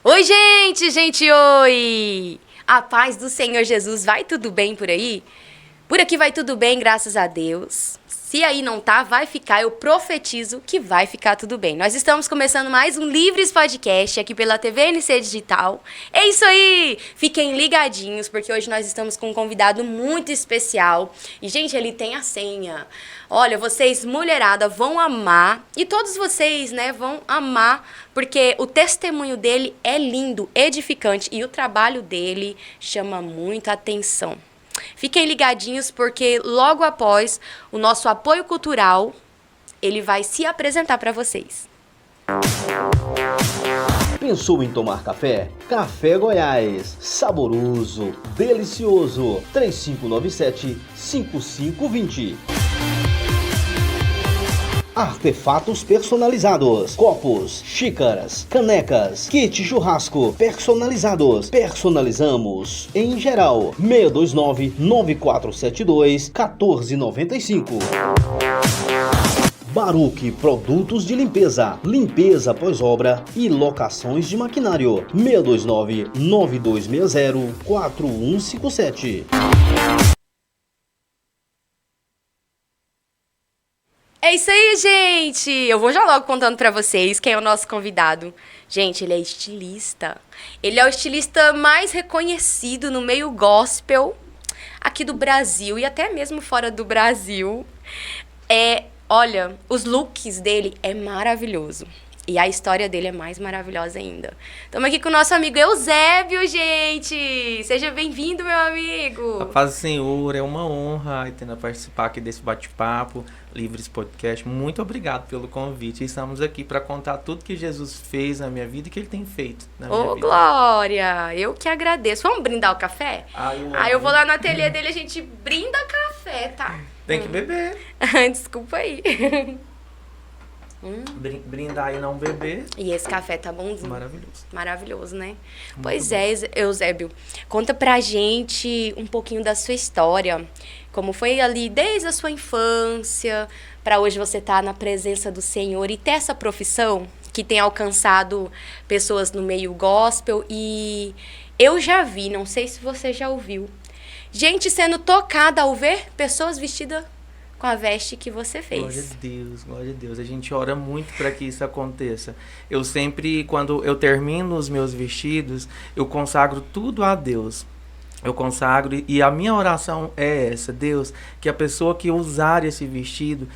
Oi, gente, oi! A paz do Senhor Jesus, vai tudo bem por aí? Por aqui vai tudo bem, graças a Deus. Se aí não tá, vai ficar, eu profetizo que vai ficar tudo bem. Nós estamos começando mais um Livres Podcast aqui pela TVNC Digital. É isso aí! Fiquem ligadinhos, porque hoje nós estamos com um convidado muito especial. E, gente, ele tem a senha. Olha, vocês, mulherada, vão amar. E todos vocês, né, vão amar, porque o testemunho dele é lindo, edificante. E o trabalho dele chama muito a atenção. Fiquem ligadinhos porque logo após o nosso apoio cultural, ele vai se apresentar para vocês. Pensou em tomar café? Café Goiás, saboroso, delicioso, 3597-5520. Artefatos personalizados, copos, xícaras, canecas, kit churrasco personalizados. Personalizamos em geral. 629-9472-1495. Baruque Produtos de Limpeza, limpeza pós-obra e locações de maquinário. 629-9260-4157. É isso aí, gente! Eu vou já logo contando pra vocês quem é o nosso convidado. Gente, ele é estilista. Ele é o estilista mais reconhecido no meio gospel aqui do Brasil e até mesmo fora do Brasil. Olha, os looks dele é maravilhoso. E a história dele é mais maravilhosa ainda. Estamos aqui com o nosso amigo Eusébio, gente! Seja bem-vindo, meu amigo! A paz do Senhor, é uma honra participar aqui desse bate-papo, Livres Podcast. Muito obrigado pelo convite. Estamos aqui para contar tudo que Jesus fez na minha vida e que Ele tem feito na minha vida. Ô, Glória! Eu que agradeço. Vamos brindar o café? Eu vou lá no ateliê dele, a gente brinda café, tá? Tem que beber. Desculpa aí. Brindar e não beber. E esse café tá bonzinho. Maravilhoso. Maravilhoso, né? Muito Pois bom. é, Eusébio. Conta pra gente um pouquinho da sua história. Como foi ali desde a sua infância, pra hoje você tá na presença do Senhor e ter essa profissão que tem alcançado pessoas no meio gospel. E eu já vi, não sei se você já ouviu, gente sendo tocada ao ver pessoas vestidas com a veste que você fez. Glória a Deus. A gente ora muito para que isso aconteça. Eu sempre, quando eu termino os meus vestidos, eu consagro tudo a Deus. Eu consagro e a minha oração é essa: Deus, que a pessoa que usar esse vestido,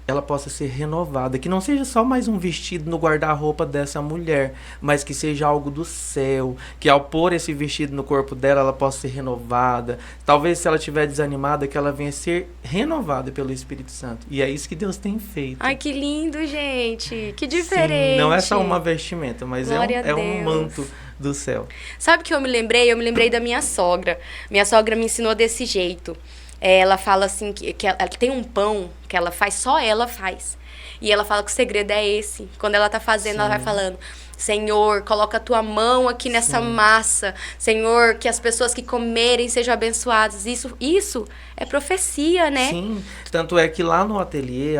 ela possa ser renovada, que não seja só mais um vestido no guarda-roupa dessa mulher, mas que seja algo do céu, que ao pôr esse vestido no corpo dela, ela possa ser renovada. Talvez se ela estiver desanimada, que ela venha ser renovada pelo Espírito Santo. E é isso que Deus tem feito. Ai, que lindo, gente! Que diferente! Sim, não é só uma vestimenta, mas é um manto do céu. Sabe o que eu me lembrei? Eu me lembrei da minha sogra. Minha sogra me ensinou desse jeito. Ela fala assim que ela tem um pão que ela faz, só ela faz. E ela fala que o segredo é esse. Quando ela tá fazendo, ela vai falando: Senhor, coloca a tua mão aqui nessa massa. Senhor, que as pessoas que comerem sejam abençoadas. Isso é profecia, né? Sim, tanto é que lá no ateliê,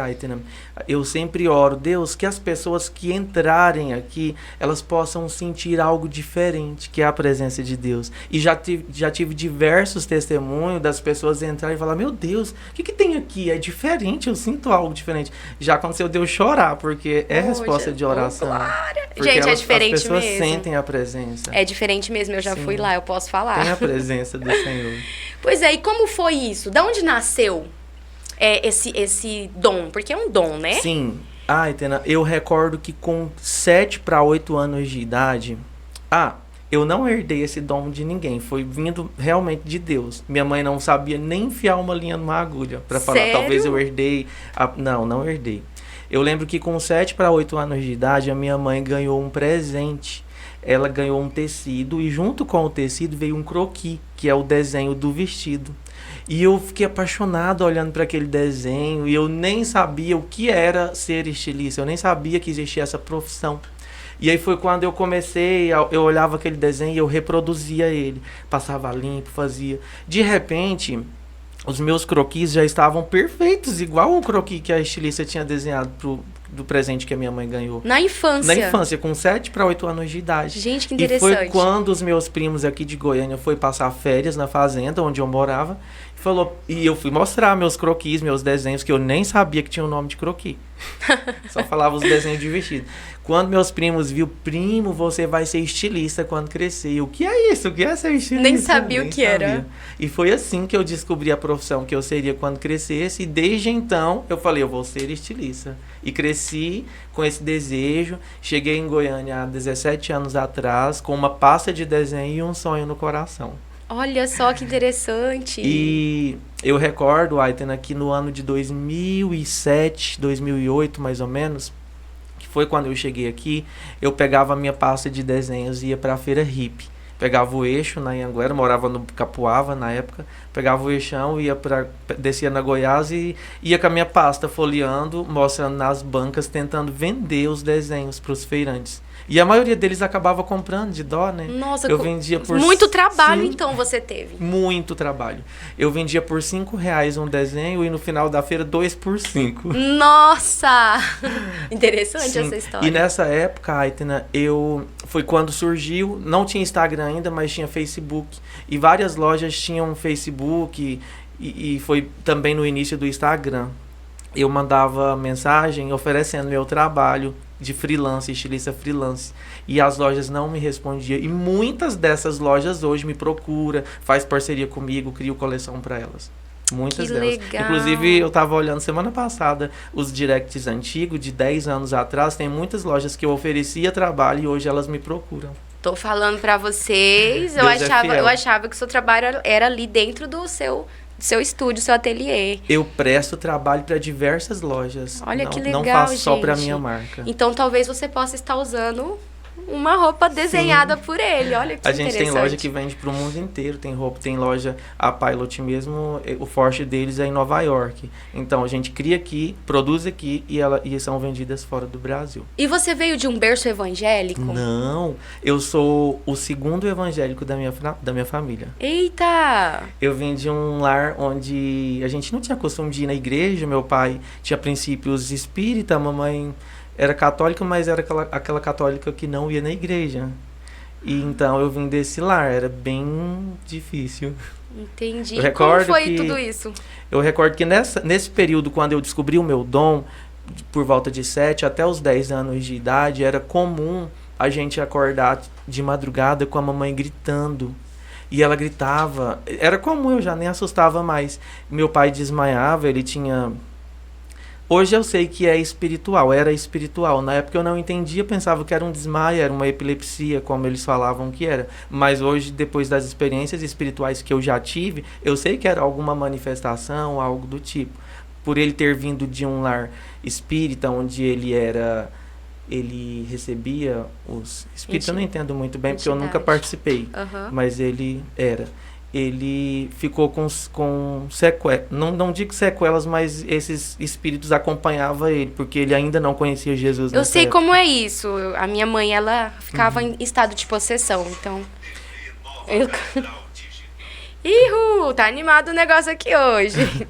eu sempre oro: Deus, que as pessoas que entrarem aqui, elas possam sentir algo diferente, que é a presença de Deus. E já tive diversos testemunhos das pessoas entrarem e falar: meu Deus, o que tem aqui? É diferente, eu sinto algo diferente. Já aconteceu de eu chorar, porque é resposta de oração. Gente, é diferente as pessoas mesmo. sentem a presença. É diferente mesmo, eu já fui lá, eu posso falar. Tem a presença do Senhor. Pois é, e como foi isso? Da onde nasceu esse dom? Porque é um dom, né? Sim. Eu recordo que com 7 para 8 anos de idade, eu não herdei esse dom de ninguém, foi vindo realmente de Deus. Minha mãe não sabia nem enfiar uma linha numa agulha para falar: Sério? Talvez eu herdei. Não herdei. Eu lembro que com 7 para 8 anos de idade, a minha mãe ganhou um presente. Ela ganhou um tecido e junto com o tecido veio um croquis, que é o desenho do vestido. E eu fiquei apaixonado olhando para aquele desenho e eu nem sabia o que era ser estilista, eu nem sabia que existia essa profissão. E aí foi quando eu comecei, eu olhava aquele desenho e eu reproduzia ele, passava limpo, fazia. De repente, os meus croquis já estavam perfeitos, igual o croquis que a estilista tinha desenhado do presente que a minha mãe ganhou. Na infância? Na infância, com 7 para 8 anos de idade. Gente, que E interessante. foi quando os meus primos aqui de Goiânia foi passar férias na fazenda onde eu morava. E eu fui mostrar meus croquis, meus desenhos, que eu nem sabia que tinha o nome de croquis. Só falava os desenhos de vestido. Quando meus primos viu, primo, você vai ser estilista quando crescer. E o que é isso? O que é ser estilista? Nem sabia o que era. E foi assim que eu descobri a profissão que eu seria quando crescesse. E desde então, eu falei, eu vou ser estilista. E cresci com esse desejo. Cheguei em Goiânia há 17 anos atrás, com uma pasta de desenho e um sonho no coração. Olha só que interessante. E eu recordo, Aitana, que no ano de 2007, 2008, mais ou menos, que foi quando eu cheguei aqui, eu pegava a minha pasta de desenhos e ia para a feira hippie. Pegava o eixo na Anhanguera, morava no Capuava na época, pegava o eixão, descia na Goiás e ia com a minha pasta folheando, mostrando nas bancas, tentando vender os desenhos para os feirantes. E a maioria deles acabava comprando de dó, né? Nossa, eu vendia por muito trabalho então você teve. Muito trabalho. Eu vendia por R$5 um desenho e no final da feira 2 por 5. Nossa! Interessante Sim. essa história. E nessa época, Aitana, foi quando surgiu, não tinha Instagram ainda, mas tinha Facebook. E várias lojas tinham Facebook e foi também no início do Instagram. Eu mandava mensagem oferecendo meu trabalho de freelance, estilista freelance. E as lojas não me respondiam. E muitas dessas lojas hoje me procuram, faz parceria comigo, crio coleção para elas. Muitas que delas. Legal. Inclusive, eu estava olhando semana passada os directs antigos, de 10 anos atrás. Tem muitas lojas que eu oferecia trabalho e hoje elas me procuram. Tô falando para vocês, eu achava que o seu trabalho era ali dentro do seu estúdio, seu ateliê. Eu presto trabalho para diversas lojas. Olha que legal, não faço só gente. para minha marca. Então talvez você possa estar usando uma roupa desenhada por ele. Olha que A gente interessante. tem loja que vende para o mundo inteiro. Tem roupa, tem loja, a Pilot mesmo, o forte deles é em Nova York. Então a gente cria aqui, produz aqui e são vendidas fora do Brasil. E você veio de um berço evangélico? Não, eu sou o segundo evangélico da minha família. Eita! Eu vim de um lar onde a gente não tinha costume de ir na igreja. Meu pai tinha princípios espírita, a mamãe era católica, mas era aquela católica que não ia na igreja. E então eu vim desse lar, era bem difícil. Entendi. Como foi tudo isso? Eu recordo que nesse período, quando eu descobri o meu dom, por volta de 7 até os 10 anos de idade, era comum a gente acordar de madrugada com a mamãe gritando. E ela gritava, era comum, eu já nem assustava mais. Meu pai desmaiava, ele tinha... Hoje eu sei que era espiritual. Na época eu não entendia, pensava que era um desmaio, era uma epilepsia, como eles falavam que era. Mas hoje, depois das experiências espirituais que eu já tive, eu sei que era alguma manifestação, algo do tipo. Por ele ter vindo de um lar espírita, onde ele recebia os espíritos. Eu não entendo muito bem, porque eu nunca participei, mas ele ficou com sequelas, não digo sequelas, mas esses espíritos acompanhavam ele, porque ele ainda não conhecia Jesus. Eu sei como é isso. A minha mãe, ela ficava em estado de possessão, então... Ihu, tá animado o negócio aqui hoje.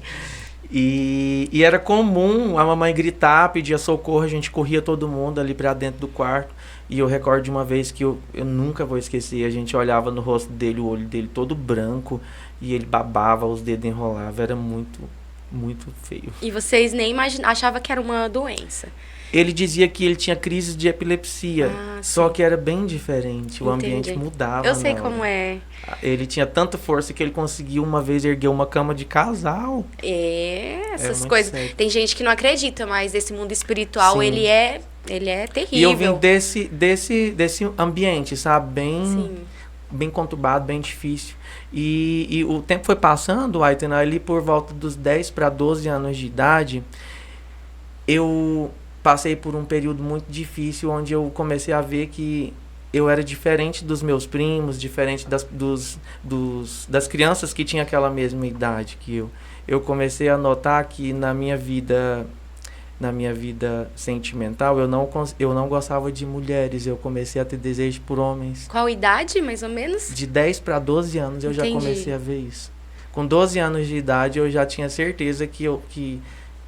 E era comum a mamãe gritar, pedia socorro, a gente corria todo mundo ali pra dentro do quarto. E eu recordo de uma vez que eu nunca vou esquecer, a gente olhava no rosto dele, o olho dele todo branco, e ele babava, os dedos enrolavam, era muito, muito feio. E vocês nem achavam que era uma doença? Ele dizia que ele tinha crises de epilepsia, só que era bem diferente, o ambiente mudava. Eu sei como é. Ele tinha tanta força que ele conseguiu uma vez erguer uma cama de casal. Essas coisas. Sério. Tem gente que não acredita, mas esse mundo espiritual, ele é terrível. E eu vim desse ambiente, sabe? Bem conturbado, bem difícil. E o tempo foi passando, Aitana, ali por volta dos 10 para 12 anos de idade, eu passei por um período muito difícil, onde eu comecei a ver que eu era diferente dos meus primos, diferente das crianças que tinham aquela mesma idade que eu. Eu comecei a notar que na minha vida sentimental, eu não gostava de mulheres, eu comecei a ter desejo por homens. Qual idade, mais ou menos? De 10 para 12 anos eu já comecei a ver isso. Com 12 anos de idade eu já tinha certeza que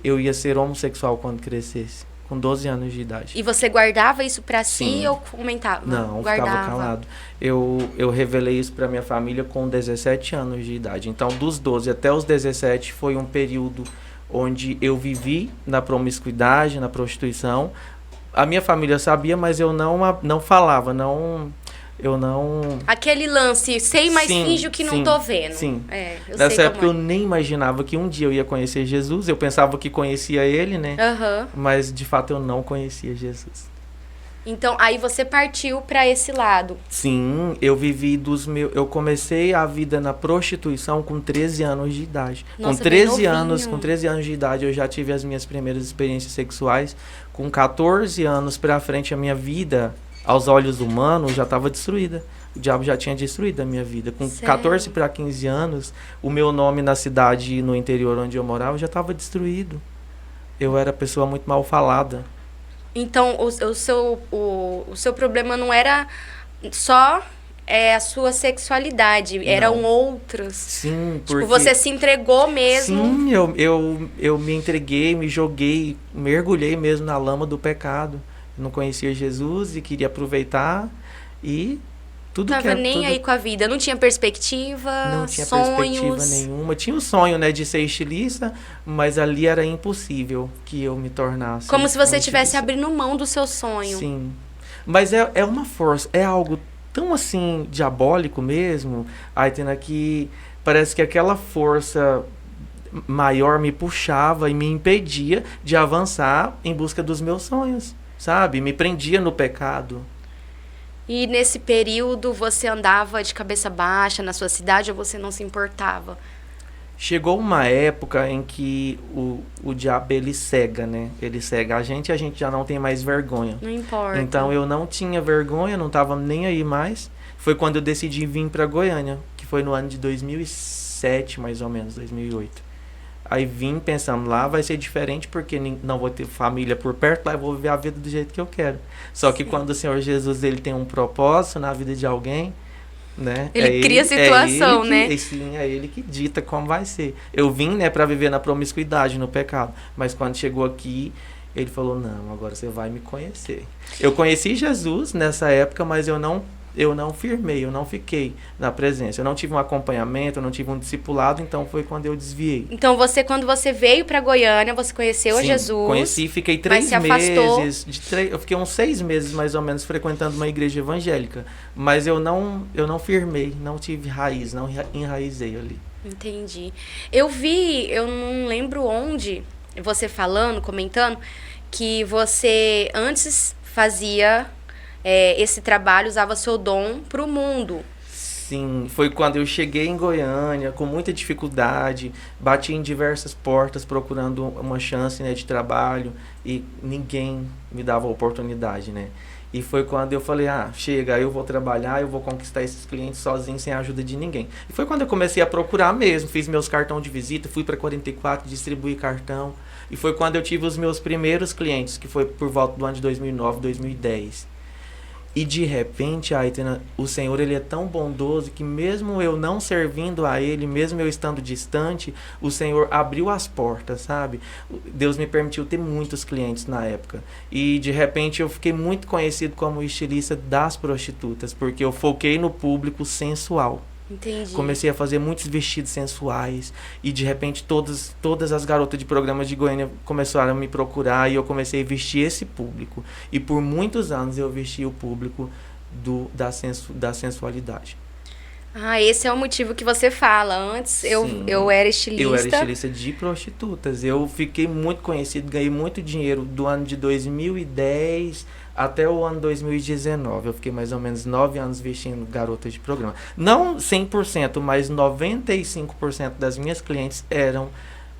eu ia ser homossexual quando crescesse. com 12 anos de idade. E você guardava isso pra si Sim. ou comentava? Não, Guardava. ficava calado. Eu revelei isso para minha família com 17 anos de idade. Então, dos 12 até os 17 foi um período onde eu vivi na promiscuidade, na prostituição. A minha família sabia, mas eu não falava, eu não... Aquele lance, sei, mas Sim, finjo que não sim, tô vendo. sim. Eu Nessa sei época eu como nem imaginava que um dia eu ia conhecer Jesus. Eu pensava que conhecia ele, né? Aham. Mas, de fato, eu não conhecia Jesus. Então, aí você partiu pra esse lado. Sim, eu vivi eu comecei a vida na prostituição com 13 anos de idade. Nossa, com 13 bem anos, novinho. com 13 anos de idade eu já tive as minhas primeiras experiências sexuais. Com 14 anos pra frente a minha vida, aos olhos humanos, já estava destruída. O diabo já tinha destruído a minha vida. Com Sério? 14 para 15 anos, o meu nome na cidade, no interior onde eu morava, já estava destruído. Eu era pessoa muito mal falada. Então, o seu problema não era só a sua sexualidade, eram outros. Sim, Tipo, porque... você se entregou mesmo. Sim, eu me entreguei, me joguei, mergulhei mesmo na lama do pecado. Eu não conhecia Jesus e queria aproveitar e tudo Tava nem tudo, aí com a vida, não tinha perspectiva, não tinha sonhos. perspectiva nenhuma. Tinha o sonho, né, de ser estilista, mas ali era impossível que eu me tornasse Como se você um estivesse estilista. abrindo mão do seu sonho. Sim. Mas é uma força, é algo tão assim diabólico mesmo, Aitana, que parece que aquela força maior me puxava e me impedia de avançar em busca dos meus sonhos, sabe? Me prendia no pecado. E nesse período você andava de cabeça baixa na sua cidade ou você não se importava? Chegou uma época em que o diabo, ele cega, né? Ele cega a gente e a gente já não tem mais vergonha. Não importa. Então eu não tinha vergonha, não tava nem aí mais. Foi quando eu decidi vir para Goiânia, que foi no ano de 2007, mais ou menos, 2008. Aí vim pensando, lá vai ser diferente porque não vou ter família por perto, lá eu vou viver a vida do jeito que eu quero. Só que quando o Senhor Jesus, ele tem um propósito na vida de alguém, né? Ele cria situação, né? Sim, é ele que dita como vai ser. Eu vim, né, para viver na promiscuidade, no pecado. Mas quando chegou aqui, ele falou, não, agora você vai me conhecer. Eu conheci Jesus nessa época, mas eu não firmei, eu não fiquei na presença. Eu não tive um acompanhamento, eu não tive um discipulado, então foi quando eu desviei. Então quando você veio pra Goiânia, você conheceu a Sim, Jesus. conheci, fiquei mas 3 se afastou. meses. Eu fiquei uns 6 meses mais ou menos frequentando uma igreja evangélica. Mas eu não firmei, não tive raiz, não enraizei ali. Entendi. Eu não lembro onde, você falando, comentando, que você antes fazia esse trabalho, usava seu dom pro mundo. Sim, foi quando eu cheguei em Goiânia, com muita dificuldade, bati em diversas portas procurando uma chance, né, de trabalho e ninguém me dava oportunidade, né? E foi quando eu falei, chega, eu vou trabalhar, eu vou conquistar esses clientes sozinho, sem a ajuda de ninguém. E foi quando eu comecei a procurar mesmo, fiz meus cartões de visita, fui para 44, distribuí cartão. E foi quando eu tive os meus primeiros clientes, que foi por volta do ano de 2009, 2010. E de repente, Aitana, o Senhor, ele é tão bondoso que mesmo eu não servindo a Ele, mesmo eu estando distante, o Senhor abriu as portas, sabe? Deus me permitiu ter muitos clientes na época. E de repente eu fiquei muito conhecido como estilista das prostitutas, porque eu foquei no público sensual. Entendi. Comecei a fazer muitos vestidos sensuais e de repente todas as garotas de programas de Goiânia começaram a me procurar e eu comecei a vestir esse público. E por muitos anos eu vesti o público da sensualidade. Esse é o motivo que você fala. Antes eu era estilista. Eu era estilista de prostitutas. Eu fiquei muito conhecido, ganhei muito dinheiro do ano de 2010 até o ano 2019. Eu fiquei mais ou menos 9 anos vestindo garotas de programa. Não 100%, mas 95% das minhas clientes eram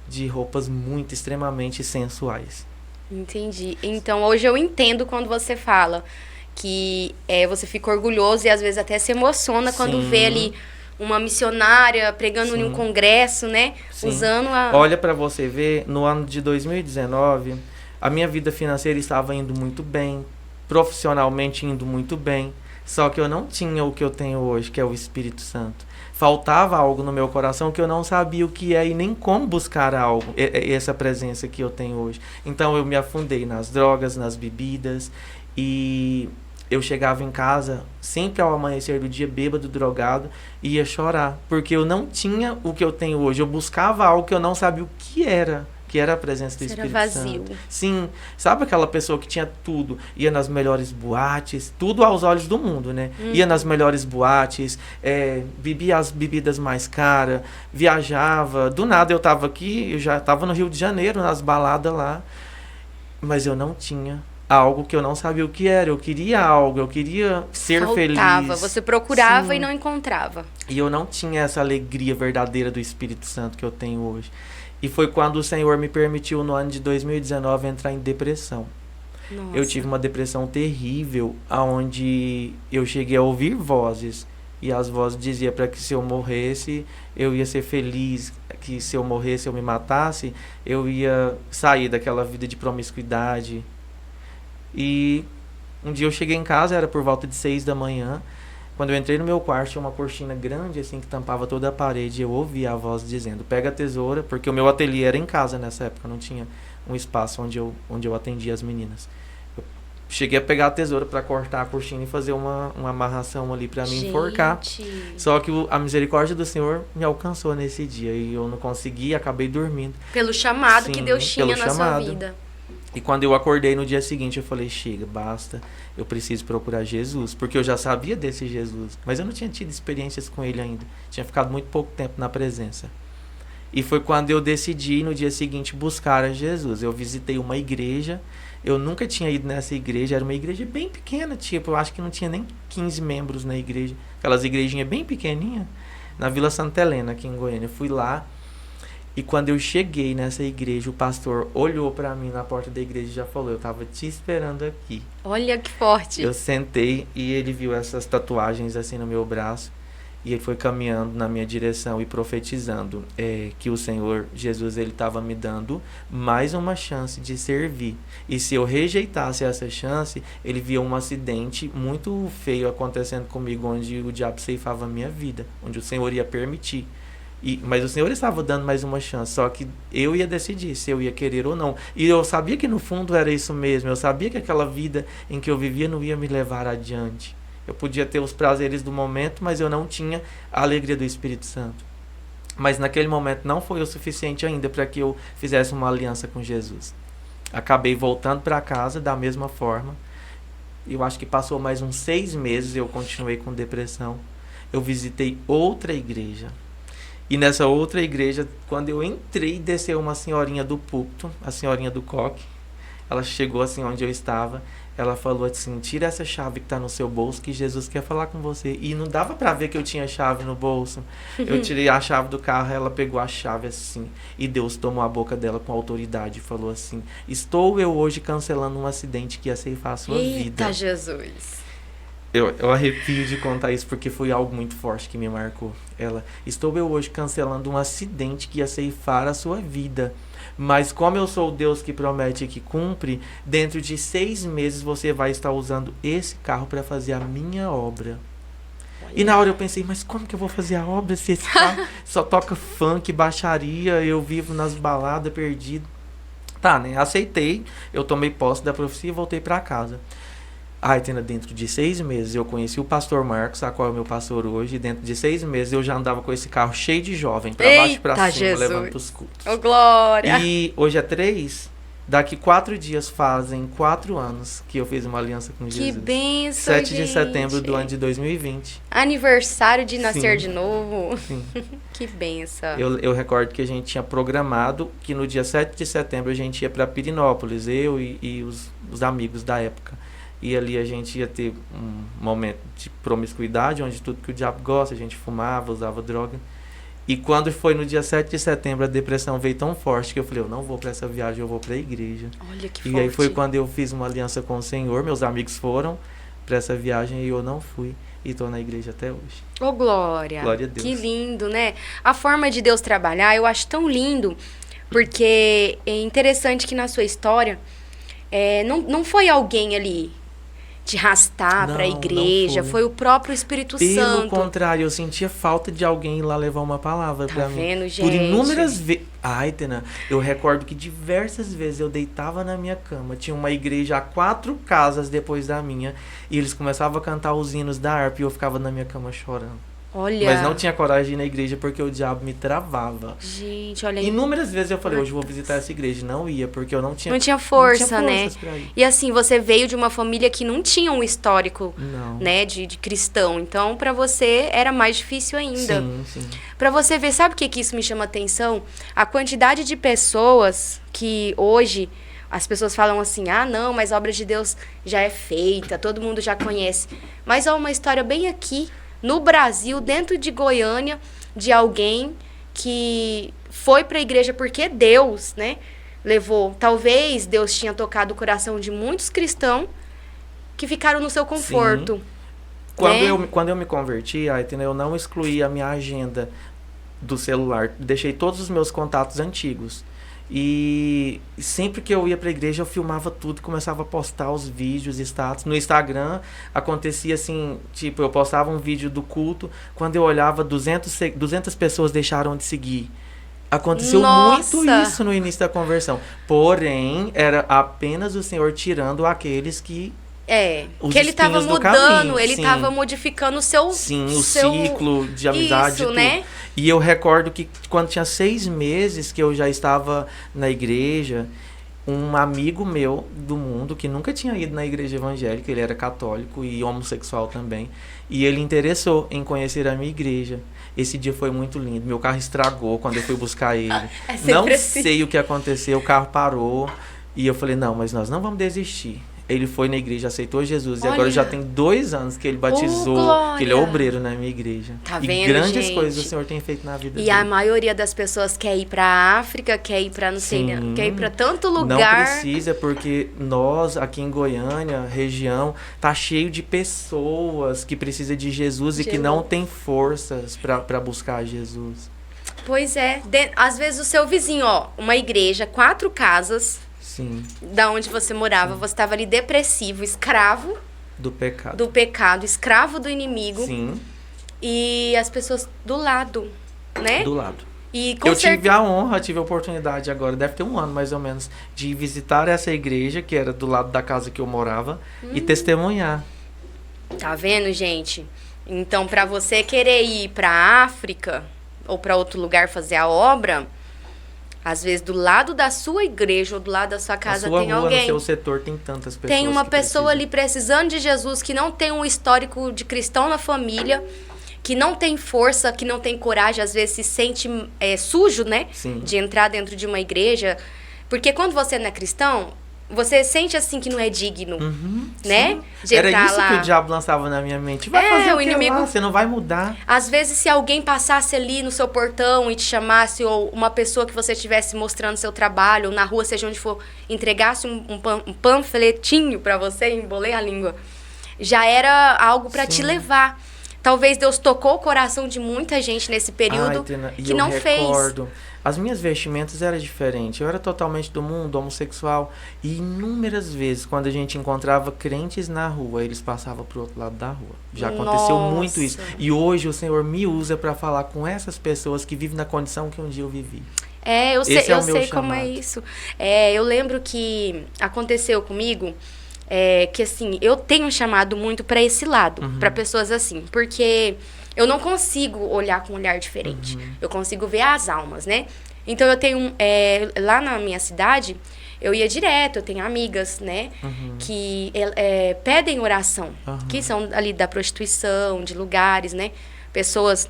de roupas muito, extremamente sensuais. Entendi. Então, hoje eu entendo quando você fala que você fica orgulhoso e às vezes até se emociona quando vê ali uma missionária pregando em um congresso, né? Sim. Usando a... Olha para você ver, no ano de 2019, a minha vida financeira estava indo muito bem, profissionalmente indo muito bem, Só que eu não tinha o que eu tenho hoje, que é o Espírito Santo. Faltava algo no meu coração que eu não sabia o que é e nem como buscar algo, essa presença que eu tenho hoje. Então eu me afundei nas drogas, nas bebidas, e eu chegava em casa, sempre ao amanhecer do dia, bêbado, drogado, e ia chorar, porque eu não tinha o que eu tenho hoje. Eu buscava algo que eu não sabia o que era a presença do Espírito vazio. Santo. Sim, sabe aquela pessoa que tinha tudo, ia nas melhores boates, tudo aos olhos do mundo, né? Ia nas melhores boates, bebia as bebidas mais caras, viajava. Do nada eu tava aqui, eu já tava no Rio de Janeiro, nas baladas lá, mas eu não tinha algo que eu não sabia o que era. Eu queria algo, eu queria ser feliz. Você procurava. Sim. E não encontrava. E eu não tinha essa alegria verdadeira do Espírito Santo que eu tenho hoje. E foi quando o Senhor me permitiu, no ano de 2019, entrar em depressão. Nossa. Eu tive uma depressão terrível, onde eu cheguei a ouvir vozes. E as vozes diziam para que se eu morresse, eu ia ser feliz. Que se eu morresse, eu me matasse, eu ia sair daquela vida de promiscuidade. E um dia eu cheguei em casa, era por volta de 6 da manhã. Quando eu entrei no meu quarto, tinha uma cortina grande, assim, que tampava toda a parede. E eu ouvi a voz dizendo, pega a tesoura, porque o meu ateliê era em casa nessa época, não tinha um espaço onde eu atendia as meninas. Eu cheguei a pegar a tesoura para cortar a cortina e fazer uma amarração ali para me enforcar. Só que a misericórdia do Senhor me alcançou nesse dia e eu não consegui, acabei dormindo. Pelo chamado Sim, que Deus tinha na sua chamado. vida. E quando eu acordei no dia seguinte, eu falei, chega, basta, eu preciso procurar Jesus. Porque eu já sabia desse Jesus, mas eu não tinha tido experiências com ele ainda. Tinha ficado muito pouco tempo na presença. E foi quando eu decidi, no dia seguinte, buscar a Jesus. Eu visitei uma igreja, eu nunca tinha ido nessa igreja, era uma igreja bem pequena, tipo, eu acho que não tinha nem 15 membros na igreja. Aquelas igrejinhas bem pequenininhas, na Vila Santa Helena, aqui em Goiânia. Eu fui lá. E quando eu cheguei nessa igreja, o pastor olhou pra mim na porta da igreja e já falou, eu tava te esperando aqui. Olha que forte. Eu sentei e ele viu essas tatuagens assim no meu braço. E ele foi caminhando na minha direção e profetizando que o Senhor Jesus, ele estava me dando mais uma chance de servir. E se eu rejeitasse essa chance, ele via um acidente muito feio acontecendo comigo, onde o diabo ceifava a minha vida, onde o Senhor ia permitir. Mas o Senhor estava dando mais uma chance, só que eu ia decidir se eu ia querer ou não. E eu sabia que no fundo era isso mesmo, eu sabia que aquela vida em que eu vivia não ia me levar adiante. Eu podia ter os prazeres do momento, mas eu não tinha a alegria do Espírito Santo. Mas naquele momento não foi o suficiente ainda para que eu fizesse uma aliança com Jesus. Acabei voltando para casa da mesma forma. Eu acho que passou mais uns 6 meses, eu continuei com depressão. Eu visitei outra igreja. E nessa outra igreja, quando eu entrei, desceu uma senhorinha do púlpito, a senhorinha do coque. Ela chegou assim onde eu estava. Ela falou assim, tira essa chave que está no seu bolso, que Jesus quer falar com você. E não dava para ver que eu tinha chave no bolso. Eu tirei a chave do carro, ela pegou a chave assim. E Deus tomou a boca dela com autoridade e falou assim, estou eu hoje cancelando um acidente que ia ceifar a sua vida. Eita, Jesus. Eu arrepio de contar isso porque foi algo muito forte que me marcou. Estou eu hoje cancelando um acidente que ia ceifar a sua vida. Mas como eu sou o Deus que promete e que cumpre, dentro de 6 meses você vai estar usando esse carro para fazer a minha obra. E na hora eu pensei, mas como que eu vou fazer a obra se esse carro só toca funk, baixaria, eu vivo nas baladas perdido. Tá, né? Aceitei, eu tomei posse da profecia e voltei para casa. Aí, dentro de 6 meses, eu conheci o pastor Marcos, a qual é o meu pastor hoje. E dentro de 6 meses, eu já andava com esse carro cheio de jovem, pra baixo e pra cima, Jesus. levando pros cultos. Ô, glória! E hoje é 3, daqui 4 dias fazem 4 anos que eu fiz uma aliança com Jesus. Que bênção, 7 de setembro do ano de 2020. Aniversário de nascer Sim. de novo. Sim. Que bênção. Eu recordo que a gente tinha programado que no dia 7 de setembro a gente ia pra Pirinópolis, eu e os amigos da época. E ali a gente ia ter um momento de promiscuidade, onde tudo que o diabo gosta, a gente fumava, usava droga. E quando foi no dia 7 de setembro, a depressão veio tão forte que eu falei, eu não vou para essa viagem, eu vou para a igreja. Olha que E forte. aí foi quando eu fiz uma aliança com o Senhor, meus amigos foram para essa viagem e eu não fui. E estou na igreja até hoje. Ô, glória! Glória a Deus. Que lindo, né? A forma de Deus trabalhar, eu acho tão lindo, porque é interessante que na sua história, não foi alguém ali te arrastar para a Não, igreja, não foi o próprio Espírito Pelo Santo. contrário, eu sentia falta de alguém ir lá levar uma palavra Tá pra mim. vendo, gente? Por inúmeras vezes. Ai, Tena, eu recordo que diversas vezes eu deitava na minha cama. Tinha uma igreja a 4 casas depois da minha. E eles começavam a cantar os hinos da harpa e eu ficava na minha cama chorando. Olha. Mas não tinha coragem de ir na igreja porque o diabo me travava. Gente, olha. Inúmeras vezes eu falei, hoje eu vou visitar essa igreja. Não ia, porque eu não tinha força, né? forças pra ir. E assim, você veio de uma família que não tinha um histórico, Não. né, de cristão. Então, pra você era mais difícil ainda. Sim, sim. Pra você ver, sabe o que isso me chama atenção? A quantidade de pessoas que hoje as pessoas falam assim: ah, não, mas a obra de Deus já é feita, todo mundo já conhece. Mas há uma história bem aqui, no Brasil, dentro de Goiânia, de alguém que foi para a igreja porque Deus, né, levou. Talvez Deus tinha tocado o coração de muitos cristãos que ficaram no seu conforto. Sim. Né? Quando eu me converti, eu não excluí a minha agenda do celular. Deixei todos os meus contatos antigos. E sempre que eu ia pra igreja, eu filmava tudo, começava a postar os vídeos, status. No Instagram, acontecia assim, tipo, eu postava um vídeo do culto, quando eu olhava, 200 pessoas deixaram de seguir. Aconteceu Nossa! muito isso no início da conversão. Porém, era apenas o Senhor tirando aqueles que... que ele estava espinhos do mudando, caminho, ele sim. estava modificando o seu... Sim, o seu... ciclo de amizade Isso, e tudo. né? E eu recordo que quando tinha 6 meses que eu já estava na igreja, um amigo meu do mundo, que nunca tinha ido na igreja evangélica, ele era católico e homossexual também, e ele interessou em conhecer a minha igreja. Esse dia foi muito lindo. Meu carro estragou quando eu fui buscar ele. Não assim. sei o que aconteceu, o carro parou e eu falei, não, mas nós não vamos desistir. Ele foi na igreja, aceitou Jesus. Olha. E agora já tem 2 anos que ele batizou, glória. que ele é obreiro na minha igreja. Tá e vendo, grandes gente? coisas o Senhor tem feito na vida E dele. a maioria das pessoas quer ir pra África, quer ir pra não sei, Sim. quer ir pra tanto lugar. Não precisa, porque nós, aqui em Goiânia, região, tá cheio de pessoas que precisam de Jesus e que não tem forças para buscar Jesus. Pois é. Às vezes o seu vizinho, ó, uma igreja, 4 casas... Sim. Da onde você morava, você estava ali depressivo, escravo do pecado, escravo do inimigo. Sim. E as pessoas do lado, né? Do lado. E eu tive a honra, tive a oportunidade agora, deve ter 1 ano mais ou menos, de visitar essa igreja, que era do lado da casa que eu morava, e testemunhar. Tá vendo, gente? Então, para você querer ir para África ou para outro lugar fazer a obra, às vezes do lado da sua igreja ou do lado da sua casa sua tem rua, alguém. No seu setor tem tantas pessoas. Tem uma que pessoa precisam. ali precisando de Jesus, que não tem um histórico de cristão na família, que não tem força, que não tem coragem, às vezes se sente sujo, né? Sim. De entrar dentro de uma igreja. Porque quando você não é cristão, você sente assim que não é digno, né? Sim. De Era entrar isso lá. que o diabo lançava na minha mente. Vai fazer o o que inimigo- lá? Você não vai mudar. Às vezes, se alguém passasse ali no seu portão e te chamasse, ou uma pessoa que você estivesse mostrando seu trabalho, ou na rua, seja onde for, entregasse um panfletinho pra você, embolei a língua, já era algo pra te levar. Talvez Deus tocou o coração de muita gente nesse período Tena, e que eu não recordo, as minhas vestimentas eram diferentes. Eu era totalmente do mundo, homossexual. E inúmeras vezes, quando a gente encontrava crentes na rua, eles passavam pro outro lado da rua. Já aconteceu Nossa. muito isso. E hoje o Senhor me usa para falar com essas pessoas que vivem na condição que um dia eu vivi. Eu sei, Esse é eu o meu sei como é chamado. isso. Eu lembro que aconteceu comigo, que assim, eu tenho chamado muito pra esse lado, pra pessoas assim, porque eu não consigo olhar com um olhar diferente. Eu consigo ver as almas, né? Então eu tenho, lá na minha cidade, eu ia direto, eu tenho amigas, né, que pedem oração, que são ali da prostituição, de lugares, né, pessoas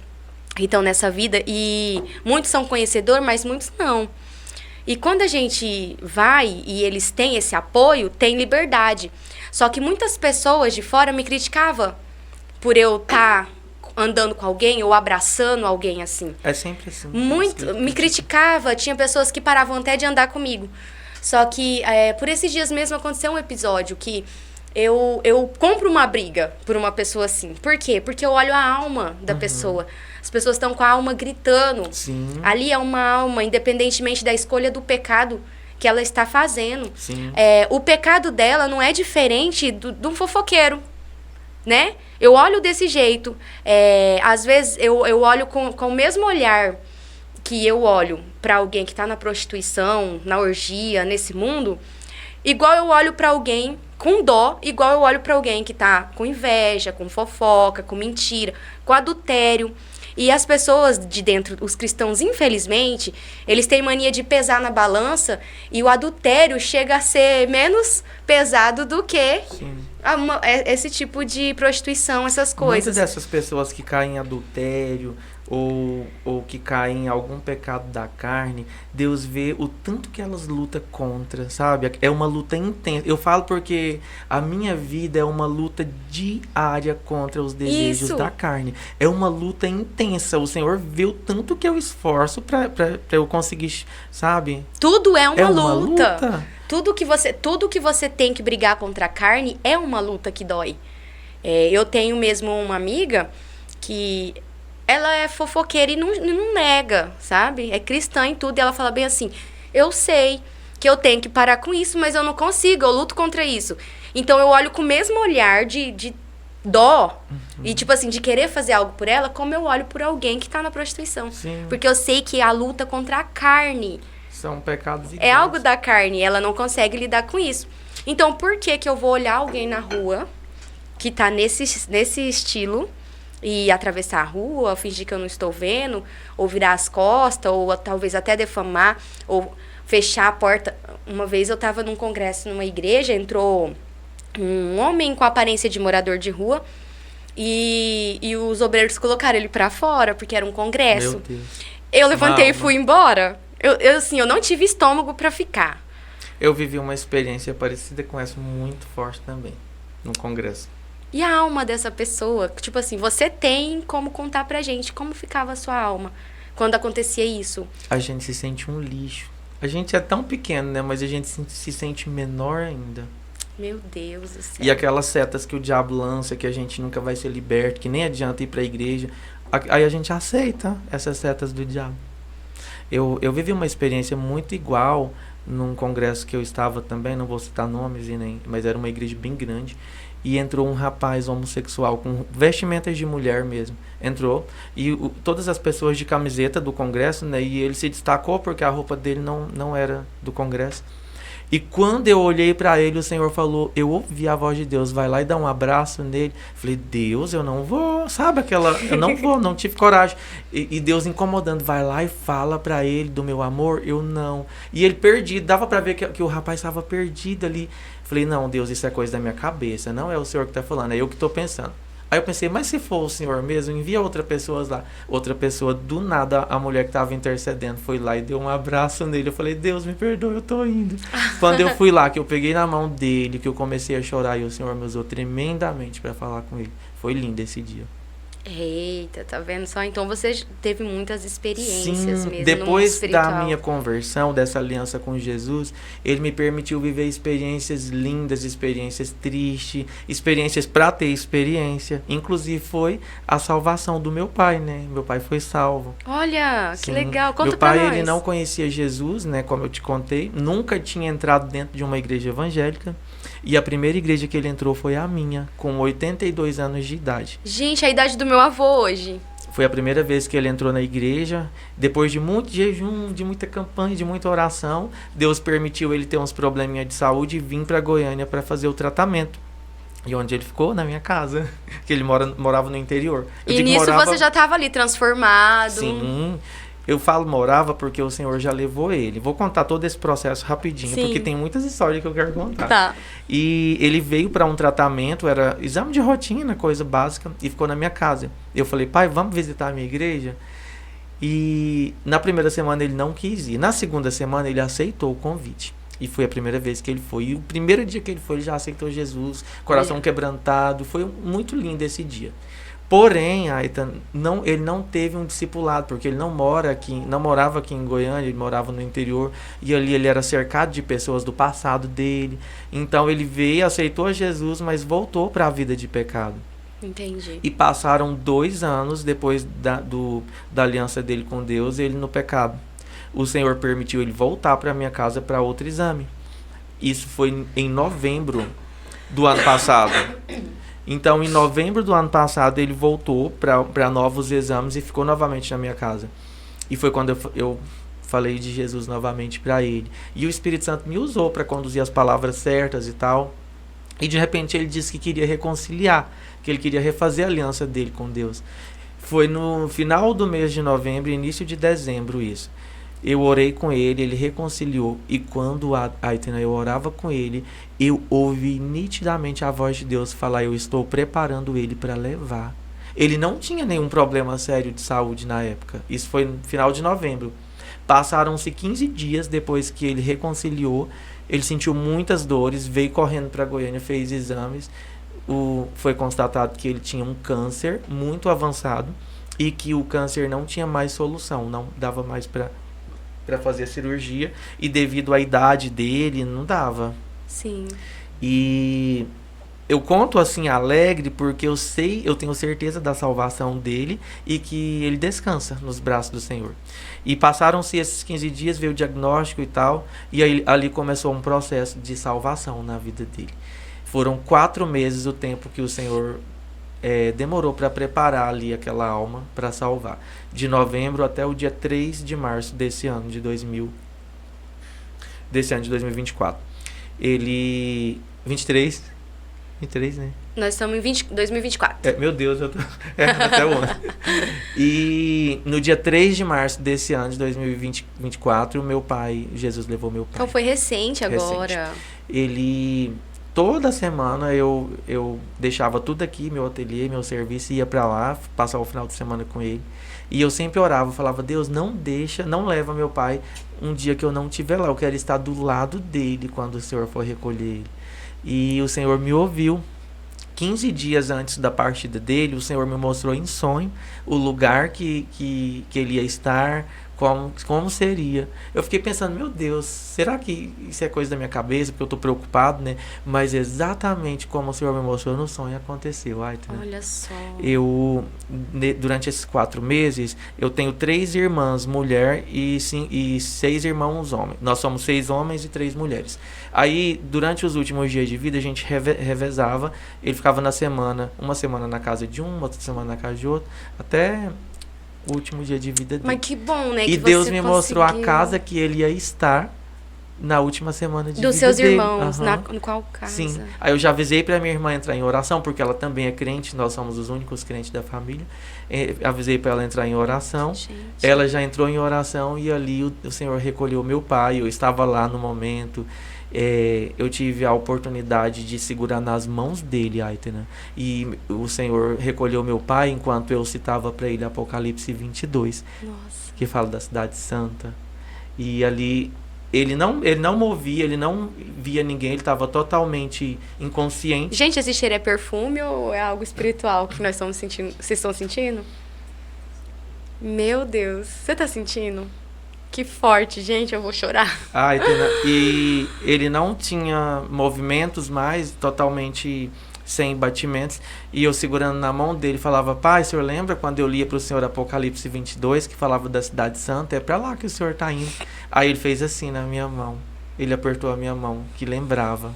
que estão nessa vida, e muitos são conhecedores, mas muitos não. E quando a gente vai e eles têm esse apoio, tem liberdade. Só que muitas pessoas de fora me criticavam por eu estar andando com alguém ou abraçando alguém assim. É sempre assim. Muito, me criticava, tinha pessoas que paravam até de andar comigo. Só que por esses dias mesmo aconteceu um episódio que eu compro uma briga por uma pessoa assim. Por quê? Porque eu olho a alma da pessoa. As pessoas estão com a alma gritando. Sim. Ali é uma alma, independentemente da escolha do pecado que ela está fazendo. Sim. O pecado dela não é diferente de um fofoqueiro, né? Eu olho desse jeito. Às vezes, eu olho com o mesmo olhar que eu olho para alguém que está na prostituição, na orgia, nesse mundo, igual eu olho para alguém com dó, igual eu olho para alguém que tá com inveja, com fofoca, com mentira, com adultério. E as pessoas de dentro, os cristãos, infelizmente, eles têm mania de pesar na balança e o adultério chega a ser menos pesado do que esse tipo de prostituição, essas coisas. Muitas dessas pessoas que caem em adultério ou que caem em algum pecado da carne, Deus vê o tanto que elas lutam contra, sabe? É uma luta intensa. Eu falo porque a minha vida é uma luta diária contra os desejos da carne. É uma luta intensa. O Senhor vê o tanto que eu esforço para eu conseguir, sabe? Tudo é uma luta. Luta. Tudo que você tem que brigar contra a carne é uma luta que dói. Eu tenho mesmo uma amiga que ela é fofoqueira e não nega, sabe? É cristã em tudo. E ela fala bem assim, eu sei que eu tenho que parar com isso, mas eu não consigo, eu luto contra isso. Então eu olho com o mesmo olhar de dó e tipo assim, de querer fazer algo por ela, como eu olho por alguém que tá na prostituição. Sim. Porque eu sei que a luta contra a carne São pecados é algo da carne, ela não consegue lidar com isso. Então por que eu vou olhar alguém na rua que tá nesse estilo e atravessar a rua, fingir que eu não estou vendo, ou virar as costas, ou talvez até defamar, ou fechar a porta. Uma vez eu estava num congresso numa igreja, entrou um homem com aparência de morador de rua e os obreiros colocaram ele para fora, porque era um congresso. Meu Deus. Eu levantei e fui embora. Eu não tive estômago para ficar. Eu vivi uma experiência parecida com essa, muito forte também, no congresso. E a alma dessa pessoa? Tipo assim, você tem como contar pra gente como ficava a sua alma quando acontecia isso? A gente se sente um lixo. A gente é tão pequeno, né? Mas a gente se sente menor ainda. Meu Deus do céu. E aquelas setas que o diabo lança, que a gente nunca vai ser liberto, que nem adianta ir pra igreja. Aí a gente aceita essas setas do diabo. Eu vivi uma experiência muito igual num congresso que eu estava também, não vou citar nomes, mas era uma igreja bem grande. E entrou um rapaz homossexual com vestimentas de mulher mesmo. Entrou e todas as pessoas de camiseta do congresso, né? E ele se destacou porque a roupa dele não era do congresso. E quando eu olhei para ele, o Senhor falou, eu ouvi a voz de Deus, vai lá e dá um abraço nele. Falei, Deus, eu não vou, sabe eu não vou, não tive coragem. E Deus incomodando, vai lá e fala para ele do meu amor, eu não. E ele perdido, dava para ver que o rapaz estava perdido ali. Falei, não, Deus, isso é coisa da minha cabeça, não é o Senhor que está falando, é eu que estou pensando. Aí eu pensei, mas se for o Senhor mesmo, envia outra pessoa lá. Outra pessoa, do nada, a mulher que estava intercedendo foi lá e deu um abraço nele. Eu falei, Deus, me perdoa, eu tô indo. Quando eu fui lá, que eu peguei na mão dele, que eu comecei a chorar, e o Senhor me usou tremendamente para falar com ele. Foi lindo esse dia. Eita, tá vendo só? Então você teve muitas experiências mesmo. Depois da minha conversão, dessa aliança com Jesus, ele me permitiu viver experiências lindas, experiências tristes, experiências para ter experiência. Inclusive foi a salvação do meu pai, né? Meu pai foi salvo. Olha, que legal. Conta meu pai, pra nós. ele não conhecia Jesus, né? Como eu te contei, nunca tinha entrado dentro de uma igreja evangélica. E a primeira igreja que ele entrou foi a minha, com 82 anos de idade. Gente, a idade do meu avô hoje. Foi a primeira vez que ele entrou na igreja. Depois de muito jejum, de muita campanha, de muita oração, Deus permitiu ele ter uns probleminha de saúde e vir para Goiânia para fazer o tratamento. E onde ele ficou? Na minha casa. Que ele morava no interior. E nisso você já estava ali transformado. Sim. Eu falo morava porque o Senhor já levou ele. Vou contar todo esse processo rapidinho, Sim. porque tem muitas histórias que eu quero contar. Tá. E ele veio para um tratamento, era exame de rotina, coisa básica, e ficou na minha casa. Eu falei, pai, vamos visitar a minha igreja? E na primeira semana ele não quis ir. Na segunda semana ele aceitou o convite. E foi a primeira vez que ele foi. E o primeiro dia que ele foi, ele já aceitou Jesus, coração quebrantado. Foi muito lindo esse dia. Porém, Aitan, ele não teve um discipulado, porque ele não morava aqui em Goiânia, ele morava no interior, e ali ele era cercado de pessoas do passado dele. Então ele veio, aceitou Jesus, mas voltou para a vida de pecado. Entendi. E passaram 2 anos depois da aliança dele com Deus, ele no pecado. o Senhor permitiu ele voltar para minha casa para outro exame. Isso foi em novembro do ano passado. Então, em novembro do ano passado, ele voltou para novos exames e ficou novamente na minha casa. E foi quando eu falei de Jesus novamente para ele. E o Espírito Santo me usou para conduzir as palavras certas e tal. E de repente ele disse que queria reconciliar, que ele queria refazer a aliança dele com Deus. Foi no final do mês de novembro, início de dezembro isso. Eu orei com ele, ele reconciliou. E quando eu orava com ele, eu ouvi nitidamente a voz de Deus falar: eu estou preparando ele para levar. Ele não tinha nenhum problema sério de saúde na época. Isso foi no final de novembro. Passaram-se 15 dias depois que ele reconciliou. Ele sentiu muitas dores, veio correndo para Goiânia, fez exames. Foi constatado que ele tinha um câncer muito avançado e que o câncer não tinha mais solução, não dava mais para fazer a cirurgia, e devido à idade dele, não dava. Sim. E eu conto assim alegre porque eu tenho certeza da salvação dele e que ele descansa nos braços do Senhor. E passaram-se esses 15 dias, veio o diagnóstico e tal, e aí, ali começou um processo de salvação na vida dele. Foram 4 meses o tempo que o Senhor demorou para preparar ali aquela alma para salvar. De novembro até o dia 3 de março desse ano de 2024. Ele... 23, né? Nós estamos em 2024. Meu Deus, eu tô até ontem. E no dia 3 de março desse ano de 2024, meu pai, Jesus levou meu pai. Então foi recente agora. Ele... Toda semana eu deixava tudo aqui, meu ateliê, meu serviço, ia para lá, passava o final de semana com ele. E eu sempre orava, falava: Deus, não leva meu pai um dia que eu não estiver lá. Eu quero estar do lado dele quando o Senhor for recolher ele. E o Senhor me ouviu. 15 dias antes da partida dele, o Senhor me mostrou em sonho o lugar que ele ia estar, como seria. Eu fiquei pensando: meu Deus, será que isso é coisa da minha cabeça, porque eu estou preocupado, né? Mas exatamente como o Senhor me mostrou no sonho, aconteceu. Olha só. Durante esses 4 meses, eu tenho 3 irmãs mulher e 6 irmãos homens. Nós somos 6 homens e 3 mulheres. Aí, durante os últimos dias de vida, a gente revezava. Ele ficava uma semana na casa de um, outra semana na casa de outro, até o último dia de vida dele. Mas que bom, né? E Deus me mostrou a casa que ele ia estar na última semana de vida dele. Dos seus irmãos, no qual casa? Sim. Aí eu já avisei pra minha irmã entrar em oração, porque ela também é crente, nós somos os únicos crentes da família. Avisei pra ela entrar em oração. Gente. Ela já entrou em oração e ali o Senhor recolheu meu pai. Eu estava lá no momento. Eu tive a oportunidade de segurar nas mãos dele, Aitena, e o Senhor recolheu meu pai enquanto eu citava para ele Apocalipse 22. Nossa. Que fala da cidade santa. E ali ele não movia, ele não via ninguém, ele estava totalmente inconsciente. Gente, esse cheiro é perfume ou é algo espiritual que nós estamos sentindo? Vocês estão sentindo? Meu Deus, você tá sentindo? Que forte, gente, eu vou chorar. E ele não tinha movimentos mais, totalmente sem batimentos. E eu segurando na mão dele, falava: pai, o senhor lembra quando eu lia para o senhor Apocalipse 22, que falava da cidade santa? É para lá que o senhor tá indo. Aí ele fez assim na minha mão. Ele apertou a minha mão, que lembrava.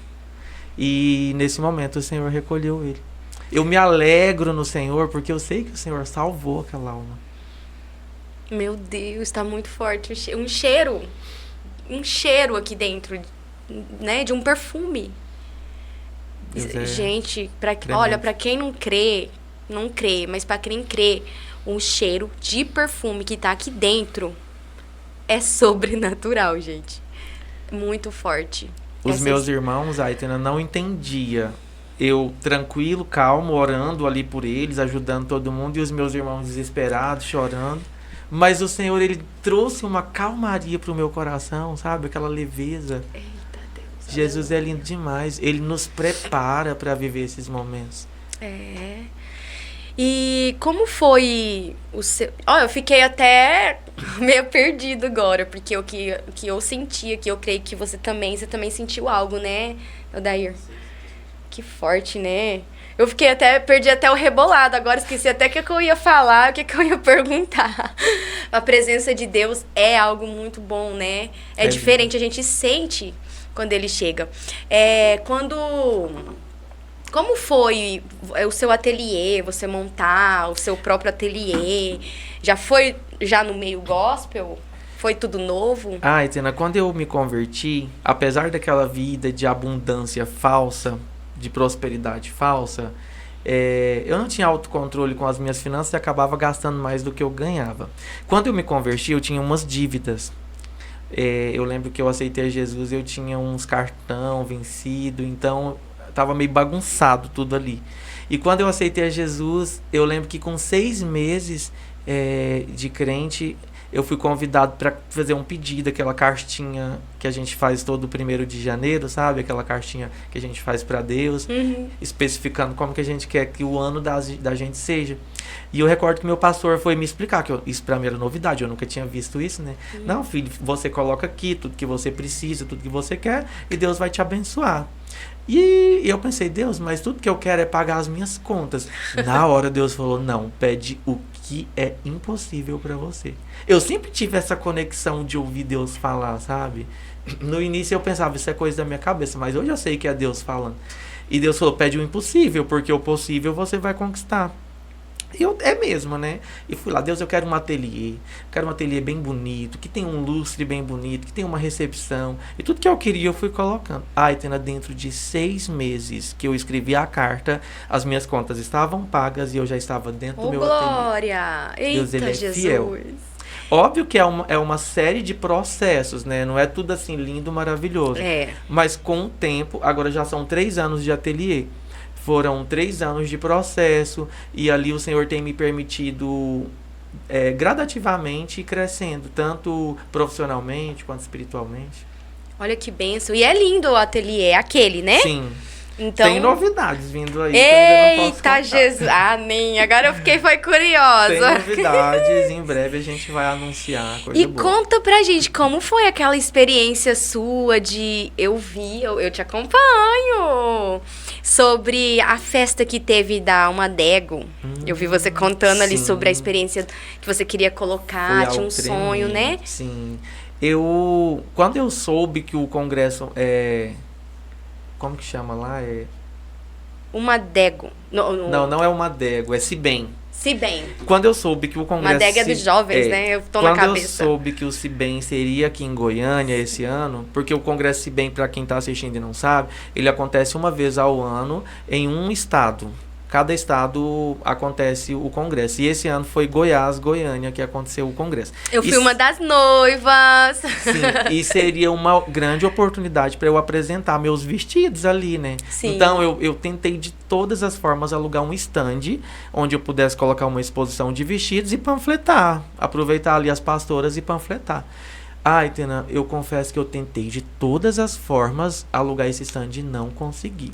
E nesse momento o Senhor recolheu ele. Eu me alegro no Senhor, porque eu sei que o Senhor salvou aquela alma. Meu Deus, tá muito forte. Um cheiro aqui dentro, né? De um perfume. Gente, olha, pra quem não crê, mas pra quem crê, um cheiro de perfume que tá aqui dentro é sobrenatural, gente. Muito forte. Os meus irmãos, Aitena, não entendia. Eu tranquilo, calmo, orando ali por eles, ajudando todo mundo, e os meus irmãos desesperados, chorando. Mas o Senhor, Ele trouxe uma calmaria pro meu coração, sabe? Aquela leveza. Eita Deus. Jesus é lindo demais. Ele nos prepara para viver esses momentos. E como foi o seu... eu fiquei até meio perdido agora, porque o que eu sentia, que eu creio que você também sentiu algo, né, Odair? Que forte, né? Eu perdi até o rebolado, agora esqueci até o que eu ia falar, o que eu ia perguntar. A presença de Deus é algo muito bom, né? É diferente, a gente sente quando ele chega. Como foi o seu ateliê, você montar o seu próprio ateliê? Já foi no meio gospel? Foi tudo novo? Tina, quando eu me converti, apesar daquela vida de abundância falsa, de prosperidade falsa, eu não tinha autocontrole com as minhas finanças e acabava gastando mais do que eu ganhava. Quando eu me converti, eu tinha umas dívidas. Eu lembro que eu aceitei Jesus, eu tinha uns cartão vencido, então estava meio bagunçado tudo ali. E quando eu aceitei a Jesus, eu lembro que com 6 meses de crente, eu fui convidado para fazer um pedido, aquela cartinha que a gente faz todo 1º de janeiro, sabe? Aquela cartinha que a gente faz para Deus, especificando como que a gente quer que o ano da gente seja. E eu recordo que meu pastor foi me explicar, isso para mim era novidade, eu nunca tinha visto isso, né? Não, filho, você coloca aqui tudo que você precisa, tudo que você quer, e Deus vai te abençoar. E eu pensei, Deus, mas tudo que eu quero é pagar as minhas contas. Na hora Deus falou, não, pede o que é impossível para você. Eu sempre tive essa conexão de ouvir Deus falar, sabe? No início eu pensava, isso é coisa da minha cabeça, mas hoje eu sei que é Deus falando. E Deus falou, pede o impossível, porque o possível você vai conquistar. É mesmo, né? E fui lá, Deus, eu quero um ateliê bem bonito, que tem um lustre bem bonito, que tem uma recepção. E tudo que eu queria eu fui colocando. Tina, dentro de 6 meses que eu escrevi a carta, as minhas contas estavam pagas e eu já estava dentro do meu glória! ateliê. Deus, ele é Jesus! fiel. Óbvio que é uma série de processos, né? Não é tudo assim lindo, maravilhoso. Mas com o tempo, agora já são 3 anos de ateliê. Foram 3 anos de processo e ali o Senhor tem me permitido gradativamente ir crescendo, tanto profissionalmente quanto espiritualmente. Olha que bênção. E é lindo o ateliê, aquele, né? Sim. Então... Tem novidades vindo aí. Eita, Jesus! Amém! Agora eu foi curiosa. Tem novidades, em breve a gente vai anunciar coisa boa. Conta pra gente, como foi aquela experiência sua de... Eu te acompanho! Sobre a festa que teve da Almadego. Eu vi você contando ali sobre a experiência que você queria colocar, tinha um sonho, né? Sim. Quando eu soube que o congresso como que chama lá? Uma adego. Não é uma adego, é Cibem. Cibem. Quando eu soube que o congresso... Uma adega dos jovens, né? Eu tô na cabeça. Quando eu soube que o Cibem seria aqui em Goiânia esse ano, porque o congresso Cibem, para quem está assistindo e não sabe, ele acontece uma vez ao ano em um estado. Cada estado acontece o congresso. E esse ano foi Goiás, Goiânia, que aconteceu o congresso. Eu fui uma das noivas. Sim, e seria uma grande oportunidade para eu apresentar meus vestidos ali, né? Sim. Então, eu tentei de todas as formas alugar um stand, onde eu pudesse colocar uma exposição de vestidos e panfletar. Aproveitar ali as pastoras e panfletar. Tina, eu confesso que eu tentei de todas as formas alugar esse stand e não consegui.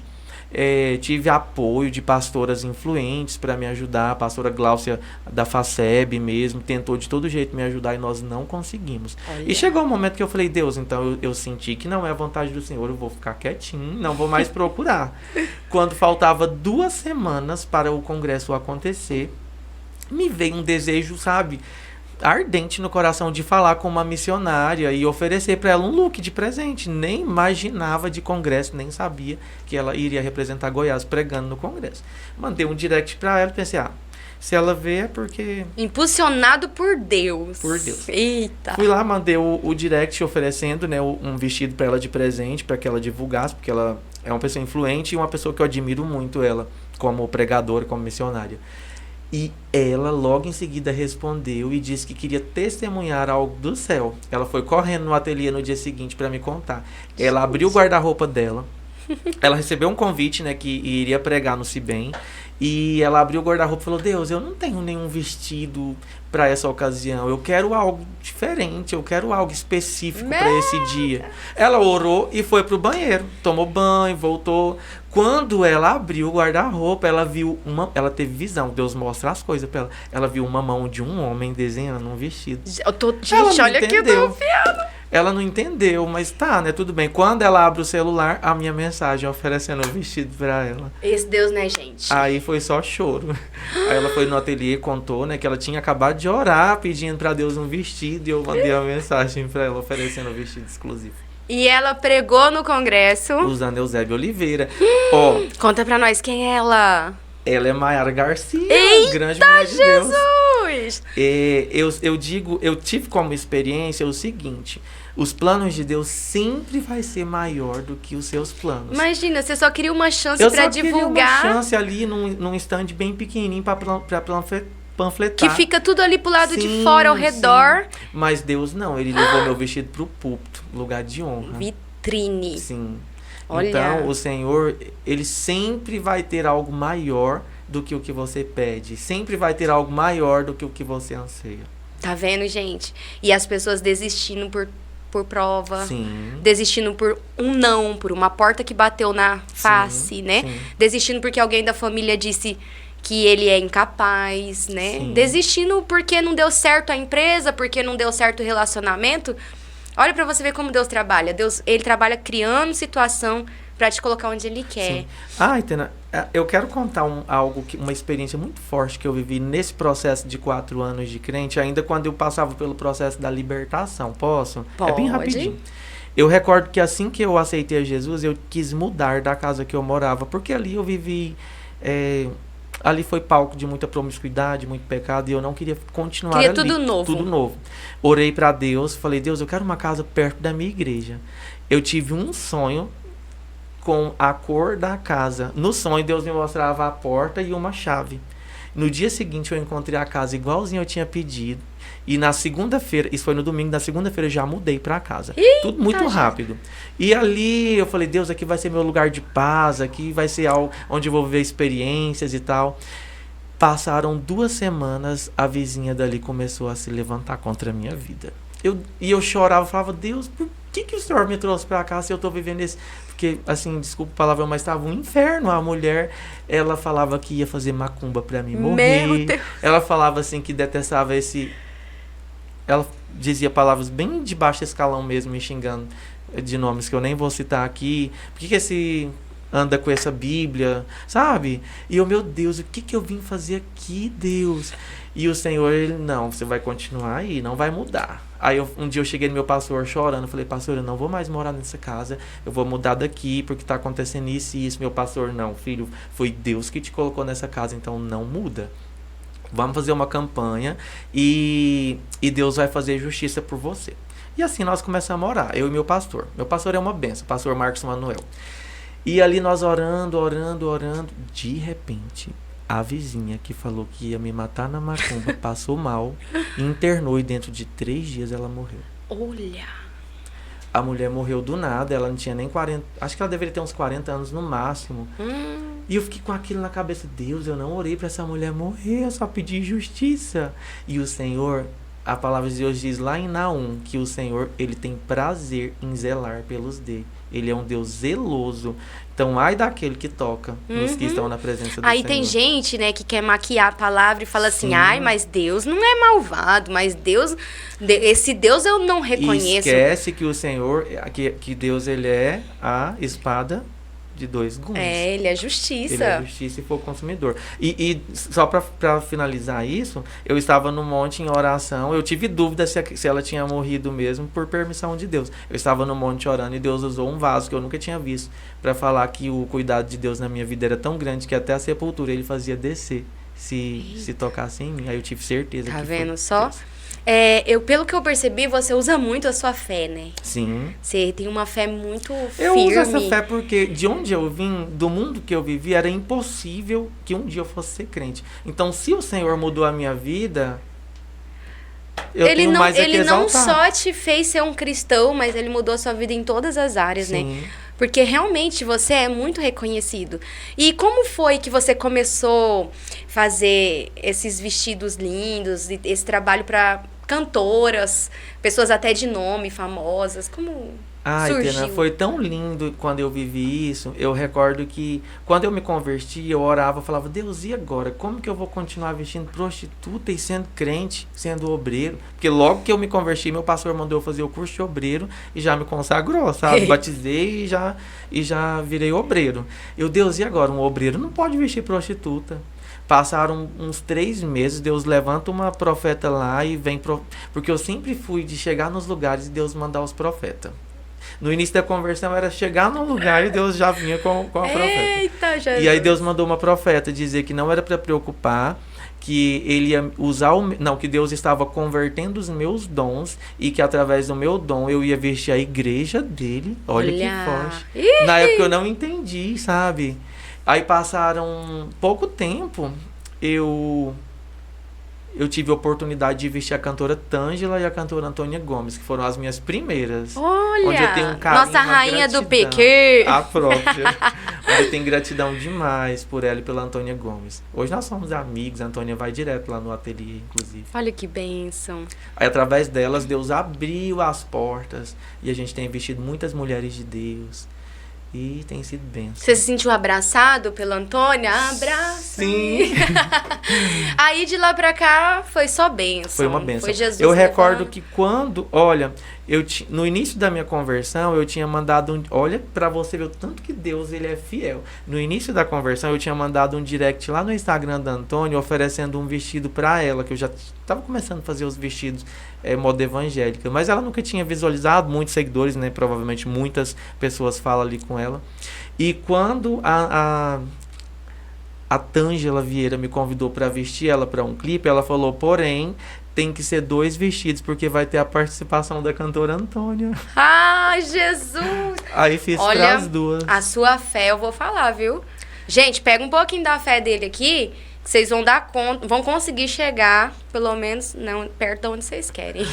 Tive apoio de pastoras influentes para me ajudar. A pastora Gláucia da FACEB mesmo tentou de todo jeito me ajudar e nós não conseguimos. E chegou um momento que eu falei, Deus, então eu senti que não é a vontade do Senhor, eu vou ficar quietinho, não vou mais procurar. Quando faltava 2 semanas para o congresso acontecer, me veio um desejo, sabe, ardente no coração de falar com uma missionária e oferecer para ela um look de presente. Nem imaginava de congresso, nem sabia que ela iria representar Goiás pregando no congresso. Mandei um direct para ela e pensei, se ela vê é porque... Impulsionado por Deus. Por Deus. Eita. Fui lá, mandei o direct oferecendo, né, um vestido para ela de presente, para que ela divulgasse, porque ela é uma pessoa influente e uma pessoa que eu admiro muito ela, como pregadora, como missionária. E ela logo em seguida respondeu e disse que queria testemunhar algo do céu. Ela foi correndo no ateliê no dia seguinte para me contar. Ela abriu o guarda-roupa dela. Ela recebeu um convite, né, que iria pregar no Cibem. E ela abriu o guarda-roupa e falou, Deus, eu não tenho nenhum vestido para essa ocasião. Eu quero algo diferente, eu quero algo específico para esse dia. Ela orou e foi pro banheiro. Tomou banho, voltou. Quando ela abriu o guarda-roupa, ela teve visão. Deus mostra as coisas para ela. Ela viu uma mão de um homem desenhando um vestido. Gente, olha que eu tô confiando. Ela não entendeu, mas tá, né? Tudo bem. Quando ela abre o celular, a minha mensagem oferecendo o vestido pra ela. Esse Deus, né, gente? Aí foi só choro. Aí ela foi no ateliê e contou, né, que ela tinha acabado de orar pedindo pra Deus um vestido e eu mandei uma mensagem pra ela oferecendo um vestido exclusivo. E ela pregou no congresso. Usando Eusébio Oliveira. Ó, Conta pra nós quem é ela. ela é Maiara Garcia, Eita, grande mulher de Deus. Jesus! Eu tive como experiência o seguinte: os planos de Deus sempre vai ser maior do que os seus planos. Imagina, você só queria uma chance Eu pra só divulgar. queria uma chance ali num stand bem pequenininho pra panfletar. Que fica tudo ali pro lado de Sim, fora, ao redor. sim. Mas Deus não, ele levou meu vestido pro púlpito, lugar de honra. Vitrine. Sim. Olha. Então, o Senhor, ele sempre vai ter algo maior do que o que você pede. Sempre vai ter algo maior do que o que você anseia. Tá vendo, gente? E as pessoas desistindo por prova. Sim. Desistindo por um não, por uma porta que bateu na face, né? sim. Desistindo porque alguém da família disse que ele é incapaz, né? Sim. Desistindo porque não deu certo a empresa, porque não deu certo o relacionamento. Olha pra você ver como Deus trabalha. Deus, ele trabalha criando situação pra te colocar onde ele quer. Sim. Itena, eu quero contar uma experiência muito forte que eu vivi nesse processo de 4 anos de crente, ainda quando eu passava pelo processo da libertação. Posso? Pode. É bem rapidinho. Eu recordo que assim que eu aceitei a Jesus, eu quis mudar da casa que eu morava, porque ali eu vivi... ali foi palco de muita promiscuidade, muito pecado, e eu não queria continuar ali. Tudo novo. Tudo novo. Orei pra Deus, falei, Deus, eu quero uma casa perto da minha igreja. Eu tive um sonho com a cor da casa. No sonho, Deus me mostrava a porta e uma chave. No dia seguinte, eu encontrei a casa igualzinho eu tinha pedido. E na segunda-feira, isso foi no domingo, na segunda-feira eu já mudei pra casa. Eita, tudo muito rápido. E ali eu falei, Deus, aqui vai ser meu lugar de paz, aqui vai ser onde eu vou viver experiências e tal. Passaram 2 semanas, a vizinha dali começou a se levantar contra a minha vida. Eu chorava, falava, Deus, por que o Senhor me trouxe pra cá se eu tô vivendo esse... Porque, assim, desculpa a palavra, mas estava um inferno. A mulher, ela falava que ia fazer macumba pra mim morrer. Meu Deus. Ela falava, assim, que detestava esse... Ela dizia palavras bem de baixo escalão mesmo, me xingando de nomes que eu nem vou citar aqui. Por que esse anda com essa Bíblia, sabe? E eu, meu Deus, o que eu vim fazer aqui, Deus? E o Senhor, ele, não, você vai continuar aí, não vai mudar. Aí um dia eu cheguei no meu pastor chorando, falei, pastor, eu não vou mais morar nessa casa, eu vou mudar daqui porque tá acontecendo isso e isso. Meu pastor, não, filho, foi Deus que te colocou nessa casa, então não muda. Vamos fazer uma campanha e Deus vai fazer justiça por você. E assim nós começamos a orar, eu e meu pastor. Meu pastor é uma benção, pastor Marcos Manuel. E ali nós orando. De repente, a vizinha que falou que ia me matar na macumba passou mal, internou e dentro de 3 dias ela morreu. Olha. A mulher morreu do nada, ela não tinha nem 40... Acho que ela deveria ter uns 40 anos no máximo. E eu fiquei com aquilo na cabeça. Deus, eu não orei pra essa mulher morrer, eu só pedi justiça. E o Senhor, a palavra de Deus diz lá em Naum, que o Senhor, ele tem prazer em zelar pelos dele. Ele é um Deus zeloso. Então, ai daquele que toca nos que estão na presença do Aí Senhor. tem gente, né, que quer maquiar a palavra e fala assim, Sim. ai, mas Deus não é malvado, mas Deus, esse Deus eu não reconheço. E esquece que o Senhor, que Deus, ele é a espada de 2 gumes. É, ele é justiça. Ele é justiça e fogo consumidor. E só pra finalizar isso, eu estava no monte em oração. Eu tive dúvida se ela tinha morrido mesmo por permissão de Deus. Eu estava no monte orando e Deus usou um vaso que eu nunca tinha visto para falar que o cuidado de Deus na minha vida era tão grande que até a sepultura ele fazia descer se tocasse em mim. Aí eu tive certeza. Tá que vendo foi só? Deus. Pelo que eu percebi, você usa muito a sua fé, né? Sim. Você tem uma fé muito Eu firme. uso essa fé porque de onde eu vim, do mundo que eu vivi, era impossível que um dia eu fosse ser crente. Então, se o Senhor mudou a minha vida, eu tenho mais é que Ele não exaltar. só te fez ser um cristão, mas ele mudou a sua vida em todas as áreas, né? Sim. Porque realmente você é muito reconhecido. E como foi que você começou a fazer esses vestidos lindos, esse trabalho para cantoras, pessoas até de nome, famosas? Como Ai, Tena, surgiu? foi tão lindo quando eu vivi isso. Eu recordo que quando eu me converti, eu orava, eu falava, Deus, e agora? Como que eu vou continuar vestindo prostituta e sendo crente, sendo obreiro? Porque logo que eu me converti, meu pastor mandou eu fazer o curso de obreiro e já me consagrou, sabe? Batizei e já virei obreiro. Eu, Deus, e agora? Um obreiro não pode vestir prostituta. Passaram uns 3 meses, Deus levanta uma profeta lá e vem... Porque eu sempre fui de chegar nos lugares e Deus mandar os profetas. No início da conversão era chegar num lugar e Deus já vinha com a profeta. Eita, Jesus. E aí Deus mandou uma profeta dizer que não era para preocupar, que ele ia usar que Deus estava convertendo os meus dons e que através do meu dom eu ia vestir a igreja dele. Olha que forte. Ih! Na época eu não entendi, sabe? Aí passaram pouco tempo, eu tive a oportunidade de vestir a cantora Tângela e a cantora Antônia Gomes, que foram as minhas primeiras. Olha, onde eu tenho um carinho, nossa uma rainha do gratidão. Piquet. A própria. Onde eu tenho gratidão demais por ela e pela Antônia Gomes. Hoje nós somos amigos, a Antônia vai direto lá no ateliê, inclusive. Olha que bênção. Aí através delas, Deus abriu as portas e a gente tem vestido muitas mulheres de Deus. E tem sido bênção. Você se sentiu abraçado pela Antônia? Abraça. Sim. Aí de lá pra cá foi só bênção. Foi uma bênção. Foi Jesus eu recordo levando. que quando, olha, no início da minha conversão, eu tinha mandado olha pra você ver o tanto que Deus ele é fiel. No início da conversão, eu tinha mandado um direct lá no Instagram da Antônia, oferecendo um vestido pra ela, que eu já estava começando a fazer os vestidos moda evangélica, mas ela nunca tinha visualizado, muitos seguidores, né, provavelmente muitas pessoas falam ali com ela. E quando a Tângela Vieira me convidou para vestir ela para um clipe, ela falou, porém, tem que ser 2 vestidos, porque vai ter a participação da cantora Antônia. Ai, Jesus! Aí fiz para as duas. A sua fé eu vou falar, viu? Gente, pega um pouquinho da fé dele aqui, que vocês vão dar conta, vão conseguir chegar, pelo menos, não perto de onde vocês querem.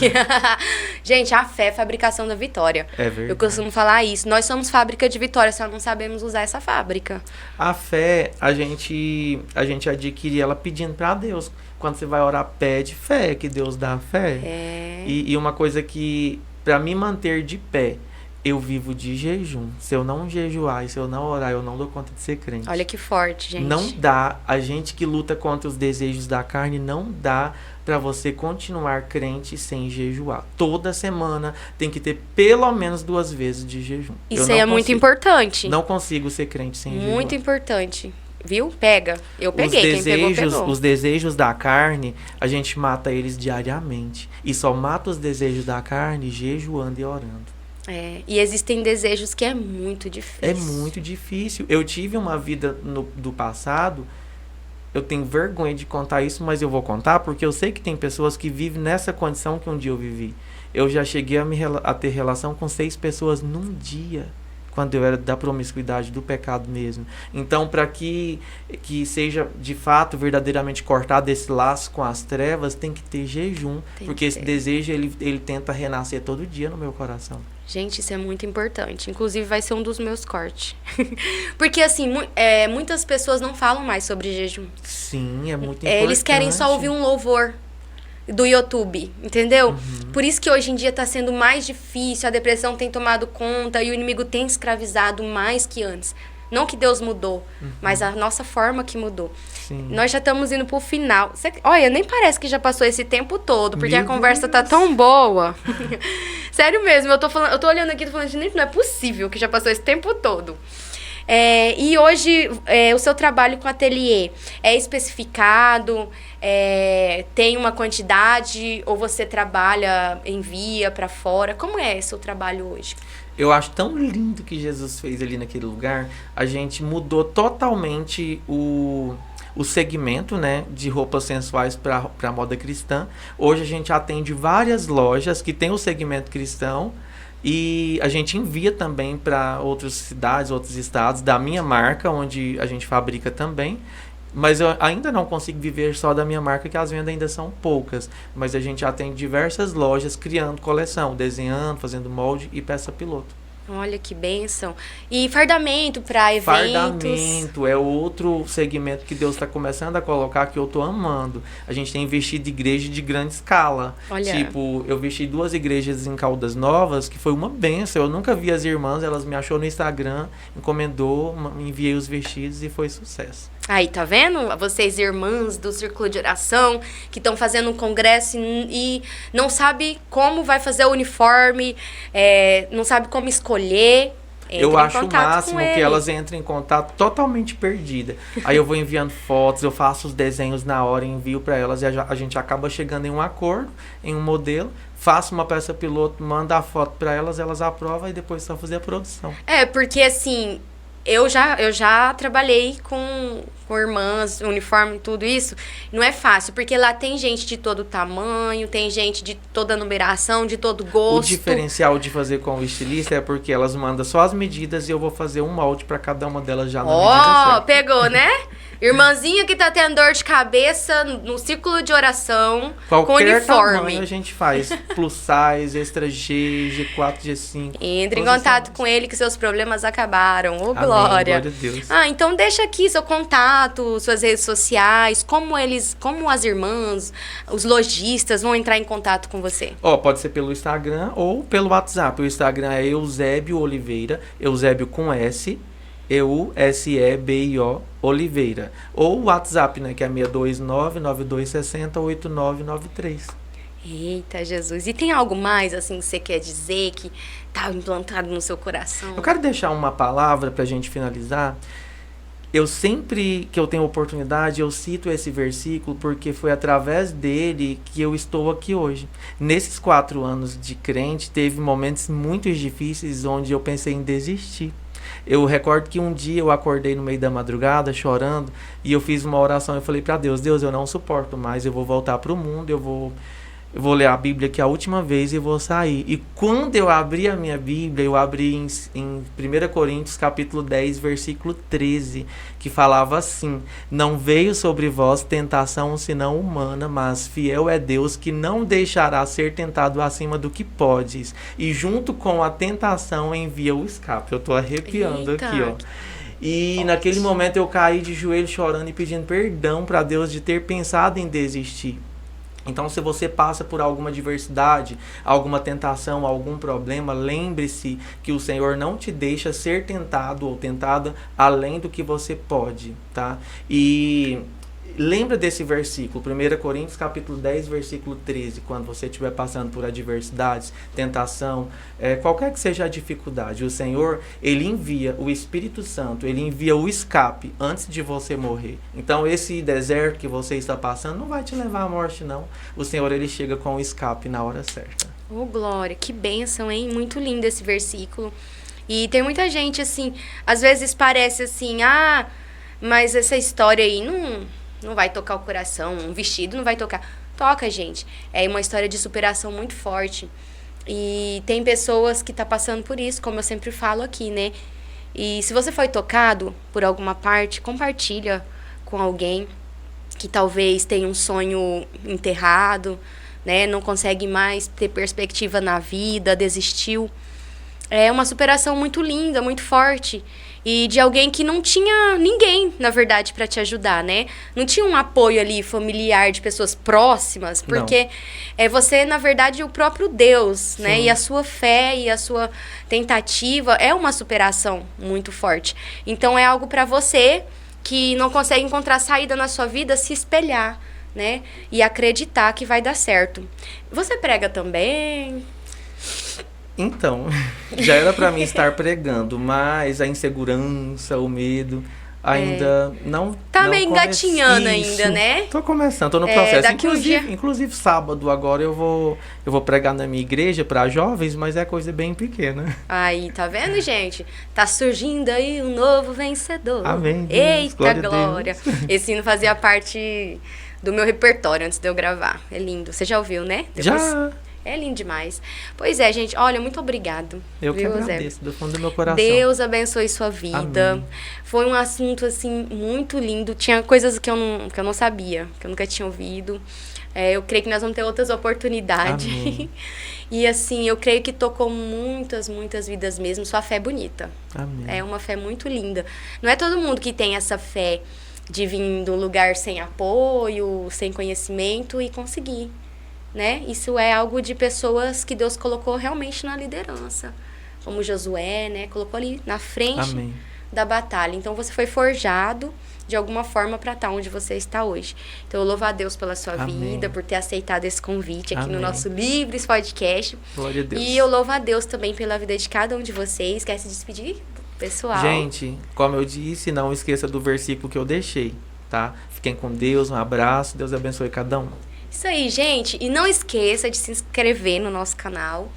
Gente, a fé é a fabricação da vitória. É verdade. Eu costumo falar isso. Nós somos fábrica de vitória, só não sabemos usar essa fábrica. A fé, a gente adquire ela pedindo para Deus. Quando você vai orar, pede fé, que Deus dá fé. É. E uma coisa que, para me manter de pé, eu vivo de jejum. Se eu não jejuar e se eu não orar, eu não dou conta de ser crente. Olha que forte, gente. Não dá, a gente que luta contra os desejos da carne, não dá para você continuar crente sem jejuar. Toda semana tem que ter pelo menos 2 vezes de jejum. Isso aí é muito importante. Não consigo ser crente sem jejuar. Muito importante. Viu? Pega. Eu peguei. Quem pegou, pegou. Os desejos da carne, a gente mata eles diariamente. E só mata os desejos da carne jejuando e orando. É, e existem desejos que é muito difícil. É muito difícil. Eu tive uma vida do passado, eu tenho vergonha de contar isso, mas eu vou contar porque eu sei que tem pessoas que vivem nessa condição que um dia eu vivi. Eu já cheguei a ter relação com 6 pessoas num dia, quando eu era da promiscuidade, do pecado mesmo. Então, para que seja de fato verdadeiramente cortado esse laço com as trevas, tem que ter jejum, porque esse desejo ele tenta renascer todo dia no meu coração. Gente, isso é muito importante. Inclusive, vai ser um dos meus cortes. Porque, assim, muitas pessoas não falam mais sobre jejum. Sim, é muito importante. Eles querem só ouvir um louvor do YouTube, entendeu? Por isso que hoje em dia tá sendo mais difícil, a depressão tem tomado conta e o inimigo tem escravizado mais que antes. Não que Deus mudou, mas a nossa forma que mudou. Sim. Nós já estamos indo pro final. Olha, nem parece que já passou esse tempo todo, porque a conversa tá tão boa. Sério mesmo, eu tô olhando aqui e tô falando, gente, não é possível que já passou esse tempo todo. E hoje, o seu trabalho com ateliê é especificado? Tem uma quantidade? Ou você trabalha, envia para fora? Como é seu trabalho hoje? Eu acho tão lindo que Jesus fez ali naquele lugar. A gente mudou totalmente o segmento, né, de roupas sensuais para moda cristã. Hoje a gente atende várias lojas que tem o segmento cristão e a gente envia também para outras cidades, outros estados da minha marca, onde a gente fabrica também. Mas eu ainda não consigo viver só da minha marca, que as vendas ainda são poucas. Mas a gente atende diversas lojas criando coleção, desenhando, fazendo molde e peça piloto. Olha que bênção. E fardamento para eventos. Fardamento é outro segmento que Deus está começando a colocar, que eu estou amando. A gente tem vestido igreja de grande escala. Olha. Tipo, eu vesti 2 igrejas em Caldas Novas, que foi uma bênção. Eu nunca vi as irmãs, elas me achou no Instagram, encomendou, enviei os vestidos e foi sucesso. Aí, tá vendo? Vocês, irmãs do Círculo de Oração, que estão fazendo um congresso e não sabe como vai fazer o uniforme, não sabe como escolher. Eu acho o máximo que elas entrem em contato totalmente perdida. Aí eu vou enviando fotos, eu faço os desenhos na hora, envio para elas e a gente acaba chegando em um acordo, em um modelo. Faço uma peça piloto, mando a foto para elas, elas aprovam e depois só fazer a produção. Porque assim... Eu já trabalhei com irmãs, uniforme e tudo isso. Não é fácil, porque lá tem gente de todo tamanho, tem gente de toda numeração, de todo gosto. O diferencial de fazer com o estilista é porque elas mandam só as medidas e eu vou fazer um molde para cada uma delas já na medida certa. Pegou, né? Irmãzinha que tá tendo dor de cabeça no círculo de oração, qualquer com uniforme. Tamanho a gente faz. Plus size, extra G, G4, G5. Entre em contato com ele que seus problemas acabaram. Ô, glória. Glória a Deus. Então deixa aqui seu contato, suas redes sociais, como as irmãs, os lojistas vão entrar em contato com você. Pode ser pelo Instagram ou pelo WhatsApp. O Instagram é Eusébio Oliveira, Eusébio com S, EUSEBIO Oliveira. Ou o WhatsApp, né, que é 629-9260-8993. Eita, Jesus. E tem algo mais, assim, que você quer dizer, que tá implantado no seu coração? Eu quero deixar uma palavra pra gente finalizar. Eu sempre que eu tenho oportunidade, eu cito esse versículo, porque foi através dele que eu estou aqui hoje. Nesses 4 anos de crente, teve momentos muito difíceis onde eu pensei em desistir. Eu recordo que um dia eu acordei no meio da madrugada chorando e eu fiz uma oração. Eu falei para Deus, eu não suporto mais, eu vou voltar para o mundo, eu vou ler a Bíblia aqui a última vez e vou sair. E quando eu abri a minha Bíblia, eu abri em 1 Coríntios capítulo 10, versículo 13, que falava assim: não veio sobre vós tentação senão humana, mas fiel é Deus que não deixará ser tentado acima do que podes. E junto com a tentação envia o escape. Eu tô arrepiando. Eita. Aqui, ó. E naquele momento eu caí de joelho chorando e pedindo perdão para Deus de ter pensado em desistir. Então, se você passa por alguma adversidade, alguma tentação, algum problema, lembre-se que o Senhor não te deixa ser tentado ou tentada além do que você pode, tá? E lembra desse versículo, 1 Coríntios capítulo 10, versículo 13, quando você estiver passando por adversidades, tentação, qualquer que seja a dificuldade, o Senhor, Ele envia o Espírito Santo, Ele envia o escape antes de você morrer. Então, esse deserto que você está passando não vai te levar à morte, não. O Senhor, Ele chega com o escape na hora certa. Ô, glória, que bênção, hein? Muito lindo esse versículo. E tem muita gente, assim, às vezes parece assim, mas essa história aí não vai tocar o coração, um vestido não vai tocar. Toca, gente. É uma história de superação muito forte. E tem pessoas que estão passando por isso, como eu sempre falo aqui, né? E se você foi tocado por alguma parte, compartilha com alguém que talvez tenha um sonho enterrado, né? Não consegue mais ter perspectiva na vida, desistiu. É uma superação muito linda, muito forte. E de alguém que não tinha ninguém, na verdade, para te ajudar, né? Não tinha um apoio ali familiar de pessoas próximas, porque você, na verdade, é o próprio Deus, né? Sim. E a sua fé e a sua tentativa é uma superação muito forte. Então, é algo para você que não consegue encontrar saída na sua vida, se espelhar, né? E acreditar que vai dar certo. Você prega também? Então, já era para mim estar pregando, mas a insegurança, o medo ainda não tá não meio engatinhando Isso. ainda, né? Tô começando, tô no processo. Daqui um dia... Inclusive sábado agora eu vou pregar na minha igreja para jovens, mas é coisa bem pequena. Aí, tá vendo, gente? Tá surgindo aí um novo vencedor. Amém. Deus. Eita, glória. Esse hino fazia parte do meu repertório antes de eu gravar. É lindo. Você já ouviu, né? Já. É lindo demais. Pois é, gente. Olha, muito obrigado. Eu que viu, Zé? agradeço, do fundo do meu coração. Deus abençoe sua vida. Amém. Foi um assunto, assim, muito lindo. Tinha coisas que eu não sabia, que eu nunca tinha ouvido. Eu creio que nós vamos ter outras oportunidades. Amém. E, assim, eu creio que tocou muitas vidas mesmo. Sua fé é bonita. Amém. É uma fé muito linda. Não é todo mundo que tem essa fé de vir de um lugar sem apoio, sem conhecimento e conseguir, né? Isso é algo de pessoas que Deus colocou realmente na liderança. Como Josué, né? Colocou ali na frente Amém. da batalha. Então, você foi forjado de alguma forma para estar onde você está hoje. Então, eu louvo a Deus pela sua Amém. vida, por ter aceitado esse convite aqui no Amém. nosso Livres Podcast. Glória a Deus. E eu louvo a Deus também pela vida de cada um de vocês. Quer se despedir, pessoal? Gente, como eu disse, não esqueça do versículo que eu deixei, tá? Fiquem com Deus, um abraço, Deus abençoe cada um. Isso aí, gente. E não esqueça de se inscrever no nosso canal.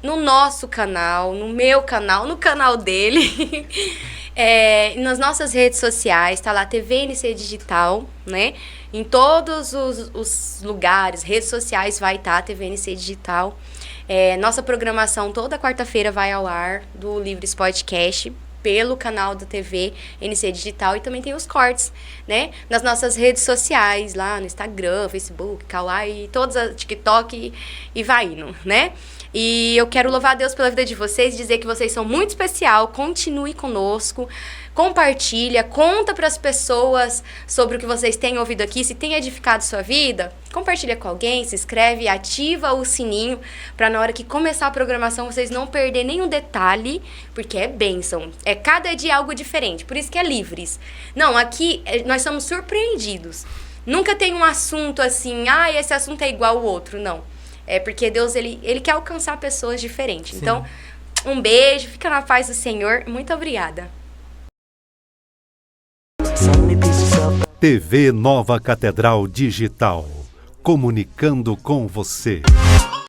No nosso canal, no meu canal, no canal dele. Nas nossas redes sociais, tá lá TVNC Digital, né? Em todos os lugares, redes sociais vai estar TVNC Digital. Nossa programação toda quarta-feira vai ao ar do Livres Podcast pelo canal da TV NC Digital, e também tem os cortes, né? Nas nossas redes sociais, lá no Instagram, Facebook, Kawaii, todas as TikTok e vai indo, né? E eu quero louvar a Deus pela vida de vocês e dizer que vocês são muito especial. Continue conosco, compartilha, conta para as pessoas sobre o que vocês têm ouvido aqui. Se tem edificado sua vida, compartilha com alguém, se inscreve, ativa o sininho para na hora que começar a programação vocês não perderem nenhum detalhe, porque é bênção. É cada dia algo diferente, por isso que é Livres. Não, aqui nós somos surpreendidos. Nunca tem um assunto assim, esse assunto é igual ao outro, não. É porque Deus, ele quer alcançar pessoas diferentes. Sim. Então, um beijo, fica na paz do Senhor. Muito obrigada. TV Nova Catedral Digital, comunicando com você.